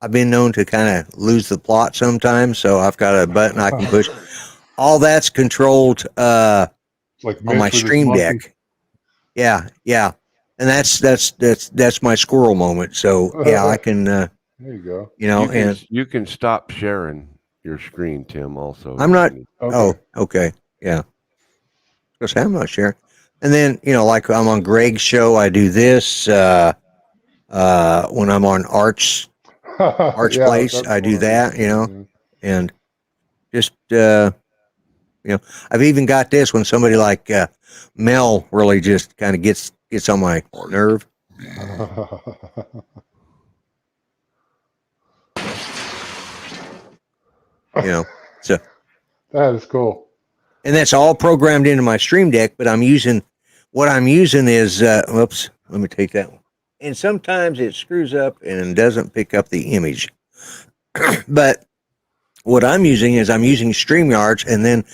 I've been known to kind of lose the plot sometimes, so I've got a button I can push. All that's controlled It's like on my Mitch with his Stream monkey. Deck. Yeah, yeah, and that's my squirrel moment. So yeah, I can, There you go. and You can stop sharing your screen, Tim. Also, I'm if you not. need. Okay. Oh, okay, yeah, because I'm not sharing. And then like I'm on Greg's show, I do this. When I'm on Arch Yeah, Place, that's I the one do I've been that. seeing. And just I've even got this when somebody like Mel really just kind of gets on my nerve. Yeah. So That is cool. and that's all programmed into my Stream Deck. But what I'm using is whoops, let me take that one. And sometimes it screws up and doesn't pick up the image. But what I'm using is I'm using StreamYards, and then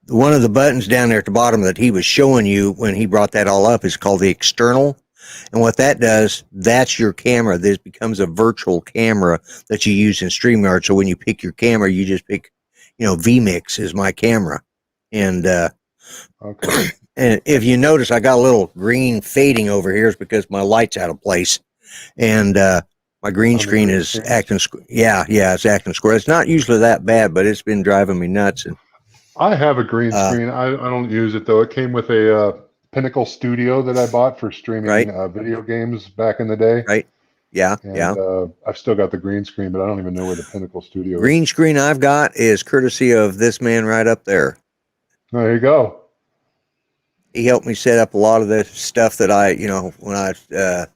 one of the buttons down there at the bottom that he was showing you when he brought that all up is called the external. And what that does, that's your camera. This becomes a virtual camera that you use in StreamYard. So when you pick your camera, you just pick, vMix is my camera. And Okay. and if you notice, I got a little green fading over here is because my light's out of place. And my green On the screen green is screen. acting, it's acting square. It's not usually that bad, but it's been driving me nuts. And I have a green screen. I don't use it though. It came with a Pinnacle Studio that I bought for streaming right, video games back in the day. right. Yeah, And yeah. I've still got the green screen, but I don't even know where the Pinnacle Studio is. Green screen I've got is courtesy of this man right up there. There you go. He helped me set up a lot of the stuff that when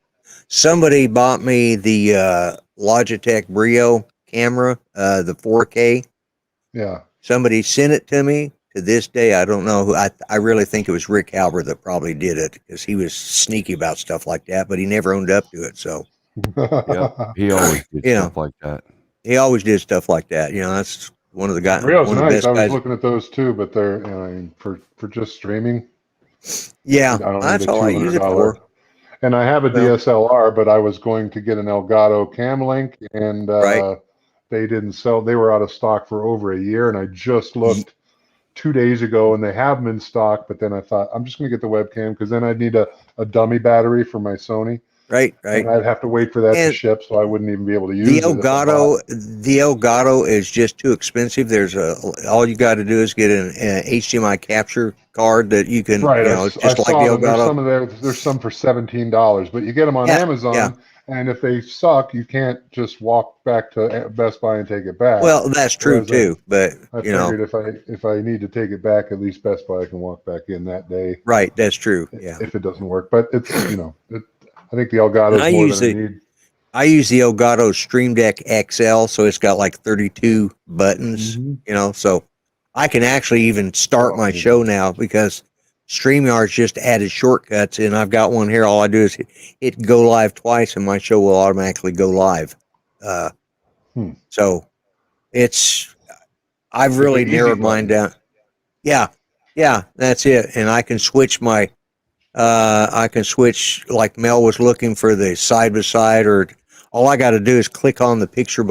somebody bought me the Logitech Brio camera, the 4K. Yeah. Somebody sent it to me. To this day, I don't know who. I really think it was Rick Halber that probably did it because he was sneaky about stuff like that, but he never owned up to it. So, Yep, he always did stuff like that. He always did stuff like that. That's one of the guys, Brio's one of the nice. best I was guys. looking at those too, but they're I mean, for just streaming. Yeah, I don't need that's a all I use it $200. for. And I have a DSLR, but I was going to get an Elgato Camlink, and Right. they didn't sell. They were out of stock for over a year, and I just looked 2 days ago, and they have them in stock. But then I thought I'm just going to get the webcam because then I'd need a dummy battery for my Sony, Right. and I'd have to wait for that to And ship, so I wouldn't even be able to use the it if I bought. the Elgato is just too expensive. All you got to do is get an HDMI capture card that you can, Right, I just like the saw them. There's Elgato. some of there. There's some for $17, but you get them on Yeah, yeah. Amazon, and if they suck, you can't just walk back to Best Buy and take it back. Well, that's true Whereas too. But I figured if I need to take it back, at least Best Buy I can walk back in that day. Right, that's true. Yeah. If it doesn't work, but it's I think the And Elgato is more than I need. I use the Elgato Stream Deck XL, so it's got like 32 buttons. Mm-hmm. So I can actually even start my show now because StreamYard's just added shortcuts, and I've got one here. All I do is hit go live twice, and my show will automatically go live. So I've really narrowed mine down. Yeah, that's it. And I can switch like Mel was looking for the side by side, or all I got to do is click on the picture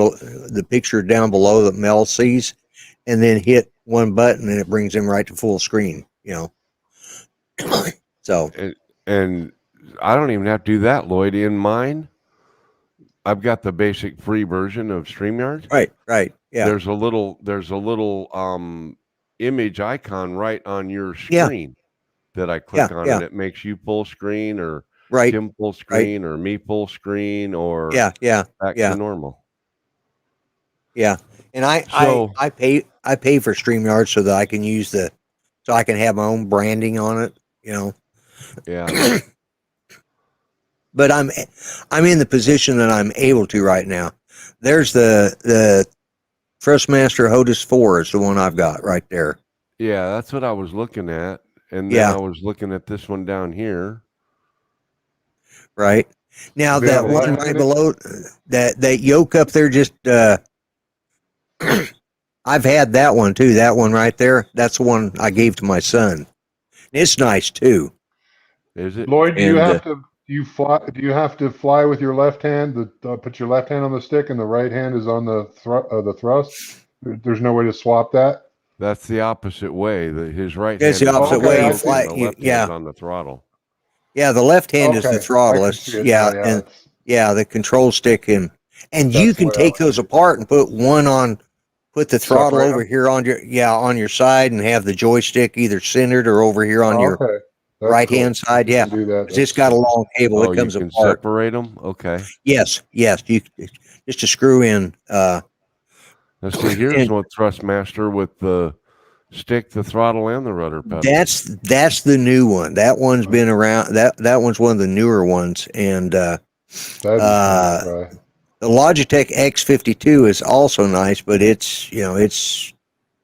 down below that Mel sees, and then hit one button, and it brings him right to full screen. So and I don't even have to do that, Lloyd. In mine, I've got the basic free version of StreamYard. Right. Yeah. There's a little image icon right on your screen that I click on, and it makes you full screen, or Tim full screen, or me full screen, or back to normal. Yeah. And I I pay for StreamYard so that I can so I can have my own branding on it, Yeah. But I'm in the position that I'm able to right now. There's the Thrustmaster HOTUS 4 is the one I've got right there. Yeah, that's what I was looking at. And then Yeah. I was looking at this one down here. Right. Now Does it have that a one left right in it? below that yoke up there, just I've had that one too. That one right there. That's the one I gave to my son. It's nice too. Is it? Lloyd, And do you have to fly with your left hand? Put your left hand on the stick, and the right hand is on the thrust. There's no way to swap that. That's the opposite way. His right it's hand the is on opposite the Okay, way. You I yoke see. fly. and the left hand's Yeah. on the throttle. Yeah. The left hand is the Okay, I throttle. can It's see it now. Yeah, the control stick, and you that's can the way I take those apart and put the throttle separate over them. here on your side and have the joystick either centered or over here on your Okay, that's right cool. hand side. You Yeah. can do that. 'Cause it's got a long cable. Oh, It you comes can apart. separate them? Okay. Yes. You just to screw in. Now, see, here's And one Thrustmaster with the stick, the throttle, and the rudder pedal. that's the new one. That one's been around. That one's one of the newer ones. And That'd be fun to try. the Logitech X52 is also nice, but it's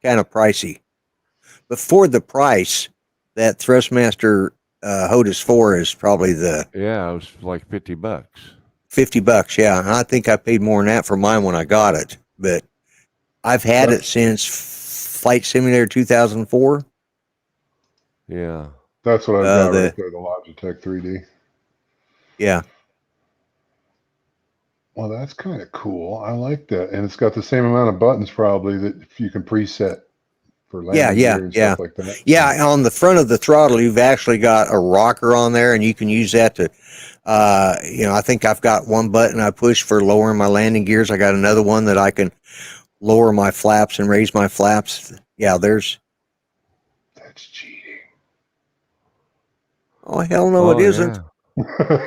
kind of pricey. But for the price, that Thrustmaster HOTUS 4 is probably the Yeah, it was like $50. $50. Yeah, and I think I paid more than that for mine when I got it. But I've had it since Flight Simulator 2004. Yeah. That's what I've got right there, the Logitech 3D. Yeah. Well, that's kind of cool. I like that, and it's got the same amount of buttons probably that you can preset for landing gear and stuff like that. Yeah, on the front of the throttle, you've actually got a rocker on there, and you can use that to, I think I've got one button I push for lowering my landing gears. I got another one that I can lower my flaps and raise my flaps. Yeah, That's cheating. Oh, hell no, it isn't. Yeah.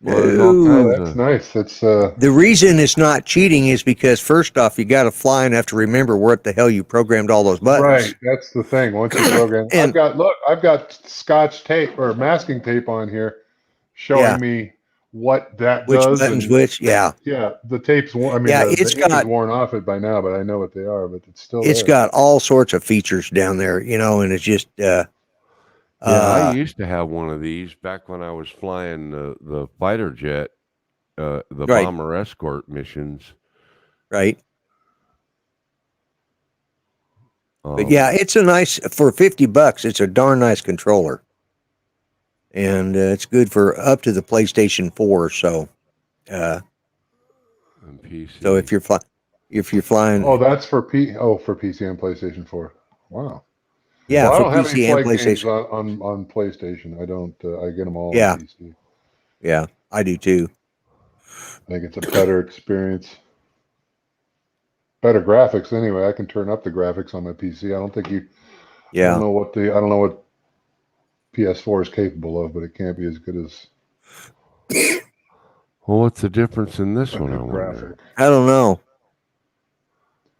Well, there's all No. kinds That's of. nice. That's The reason it's not cheating is because first off, you got to fly and have to remember what the hell you programmed all those buttons. right. That's the thing. Once you program, And- I've got Scotch tape or masking tape on here showing me what that Which does. buttons, and, which, yeah. Yeah, the tape's worn. I mean, Yeah, the it's ink is got- worn off it by now, but I know what they are. But it's still It's there. got all sorts of features down there, and it's just, I used to have one of these back when I was flying the fighter jet, the Right. bomber escort missions. right. But yeah, it's for $50, it's a darn nice controller. And it's good for up to the PlayStation 4. So, and PC. so if you're flying, Oh, that's for for PC and PlayStation 4. Wow. yeah, Well, I for don't have any PC and flight games PlayStation. on PlayStation. I don't. I get them all Yeah. on PC. Yeah, I do too. I think it's a better experience. Better graphics anyway. I can turn up the graphics on my PC. I don't think I Yeah. don't know what PS4 is capable of, but it can't be as good as Well, what's the difference in this a one? I good wonder. graphic. I don't know.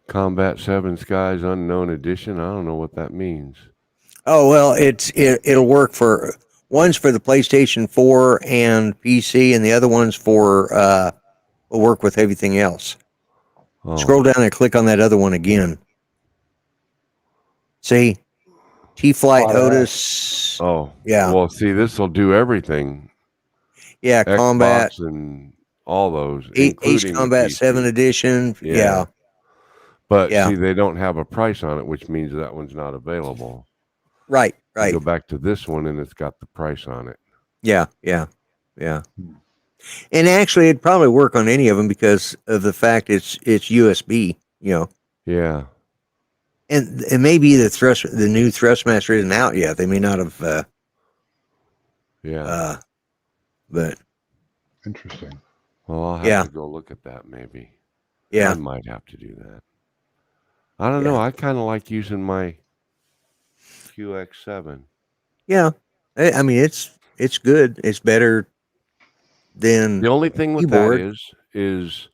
Combat 7 Skies Unknown Edition. I don't know what that means. Oh well, it'll work for one's for the PlayStation 4 and PC, and the other one's will work with everything else. Oh. Scroll down and click on that other one again. See, T-Flight Hot HOTUS. Oh. Yeah. Well, see, this will do everything. Yeah, Combat Xbox and all those, Ace including the Combat PC. 7 Edition. Yeah. But Yeah. see, they don't have a price on it, which means that one's not available. Right. You go back to this one, and it's got the price on it. Yeah. And actually, it'd probably work on any of them because of the fact it's USB. Yeah. And maybe the new Thrustmaster isn't out yet. They may not have. Yeah. But Interesting. Well, I'll have Yeah. to go look at that maybe. yeah, I might have to do that. I don't know. I kind of like using my QX7. yeah. I mean, it's good. It's better than The only thing with Keyboard. that is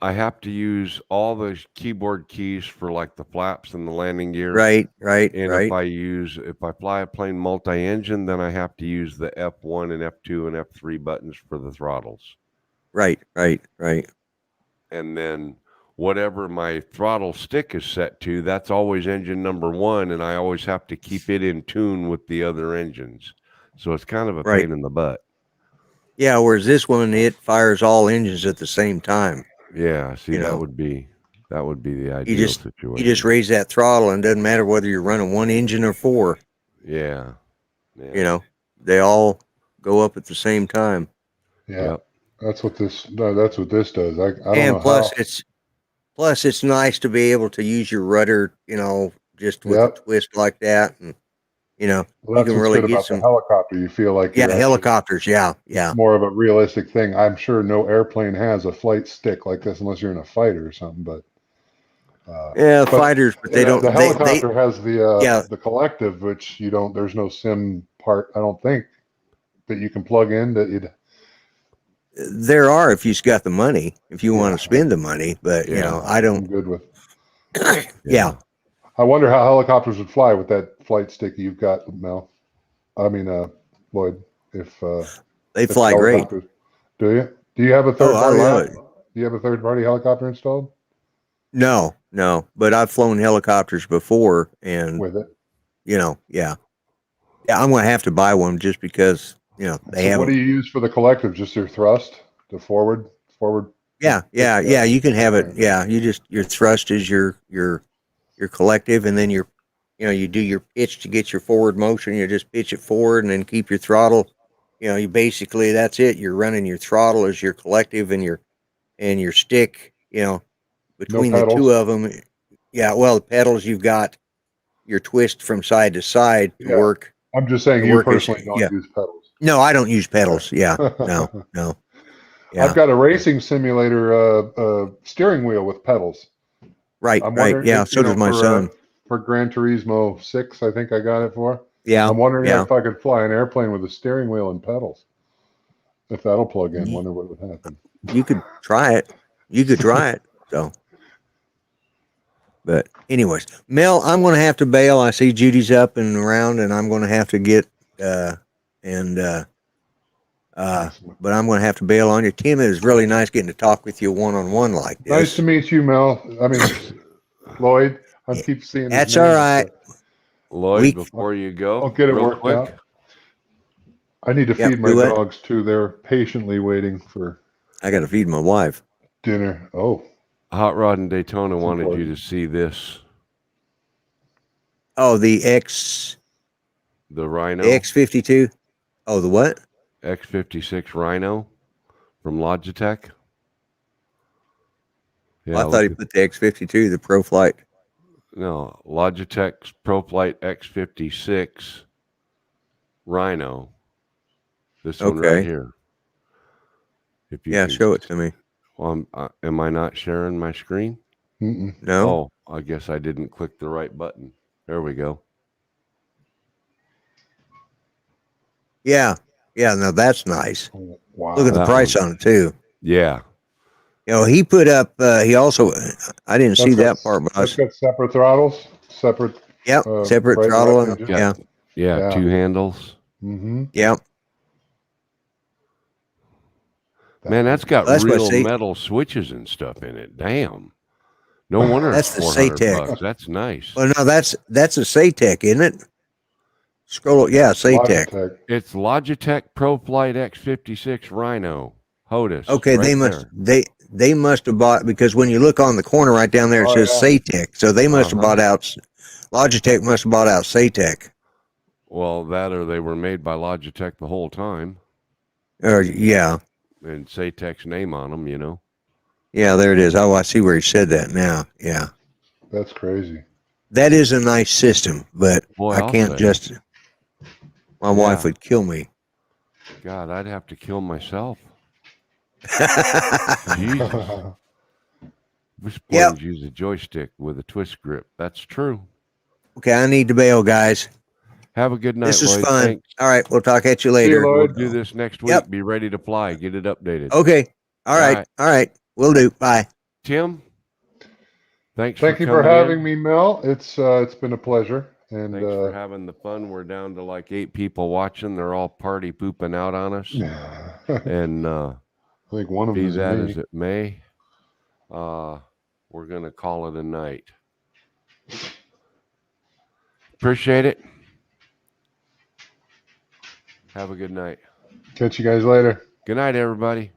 I have to use all the keyboard keys for like the flaps and the landing gear. Right. And if I fly a plane multi-engine, then I have to use the F1 and F2 and F3 buttons for the throttles. Right. And then whatever my throttle stick is set to, that's always engine number 1, and I always have to keep it in tune with the other engines. So it's kind of a pain in the butt. Yeah, whereas this one, it fires all engines at the same time. Yeah, see, that would be the ideal situation. You just raise that throttle, and it doesn't matter whether you're running one engine or 4. Yeah. They all go up at the same time. Yeah, Yep. that's what this does. I don't And know plus it's nice to be able to use your rudder, just with a twist like that, and well, you that's can what's really good get about some. the helicopter. You feel like Yeah, you're actually helicopters. Yeah. more of a realistic thing. I'm sure no airplane has a flight stick like this unless you're in a fighter or something. But fighters, but they don't. The helicopter has Yeah. the collective, which you don't. There's no sim part. I don't think that you can plug in. There are if you've got the money, if you want to spend the money. But I don't. I'm good with. Yeah. I wonder how helicopters would fly with that flight stick you've got, Mel. I mean, Lloyd. If They fly great. Do you? Do you have a third I party? love it. Do you have a third party helicopter installed? No, but I've flown helicopters before, and With it? yeah. I'm going to have to buy one just because they have. What do you use for the collective? Just your thrust, the forward. Yeah. You can have it. Yeah, your thrust is your collective, and then you do your pitch to get your forward motion. You just pitch it forward, and then keep your throttle. You basically that's it. You're running your throttle as your collective and your stick. Between the two of them. Yeah. Well, the pedals you've got your twist from side to side to work. I'm just saying you personally don't use pedals. No, I don't use pedals. Yeah. No. Yeah. I've got a racing simulator steering wheel with pedals. Right. Yeah. So does my son. For Gran Turismo 6, I think I got it for. Yeah. I'm wondering if I could fly an airplane with a steering wheel and pedals. If that'll plug in, wonder what would happen. You could try it. So. But anyways, Mel, I'm going to have to bail. I see Judy's up and around, and I'm going to have to get but I'm going to have to bail on you. Tim, it was really nice getting to talk with you one-on-one like this. Nice to meet you, Mel. I mean, Lloyd. I keep seeing. That's all right. Lloyd, before you go, I'll get it worked out. I need to feed my dogs too. They're patiently waiting for. I got to feed my wife. Dinner. Oh. Hot Rod and Daytona wanted you to see this. Oh, the Rhino. The X52. Oh, the what? X56 Rhino from Logitech. Yeah, well, I thought he put the X52, the ProFlight. No, Logitech's ProFlight X56 Rhino. This one right here. If you show it to me. Well, am I not sharing my screen? No. Oh, I guess I didn't click the right button. There we go. Yeah. No, that's nice. Wow. Look at the price on it too. Yeah. He put up. He also. I didn't see that part, but it's got separate throttles. Separate. Yep. Separate throttle. And, yeah. 2 handles. Mm-hmm. Yep. Man, that's got real metal switches and stuff in it. Damn. No wonder that's it's the $400. That's nice. Well, no, that's a Saytech, isn't it? Scroll. Yeah, Saytech. It's Logitech ProFlight X56 Rhino. HOTUS. Okay, right they must have bought, because when you look on the corner right down there, it says Saytech. So they must have bought out. Logitech must have bought out Saytech. Well, that or they were made by Logitech the whole time. Yeah. And Saytech's name on them, Yeah, there it is. Oh, I see where he said that now. Yeah. That's crazy. That is a nice system, but Boy, I can't just. My wife would kill me. God, I'd have to kill myself. Jesus. We're supposed to use a joystick with a twist grip. That's true. Okay, I need to bail, guys. Have a good night, This is Lloyd. fun. Thanks. All right, we'll talk at you later. We'll do this next week. Be ready to fly. Get it updated. Okay. All right. Will do. Bye. Tim. Thanks Thank for you for coming having in. me, Mel. It's been a pleasure. And Thanks for having the fun. We're down to like 8 people watching. They're all party pooping out on us. I And think one of them be is that me. as it may, we're going to call it a night. Appreciate it. Have a good night. Catch you guys later. Good night, everybody.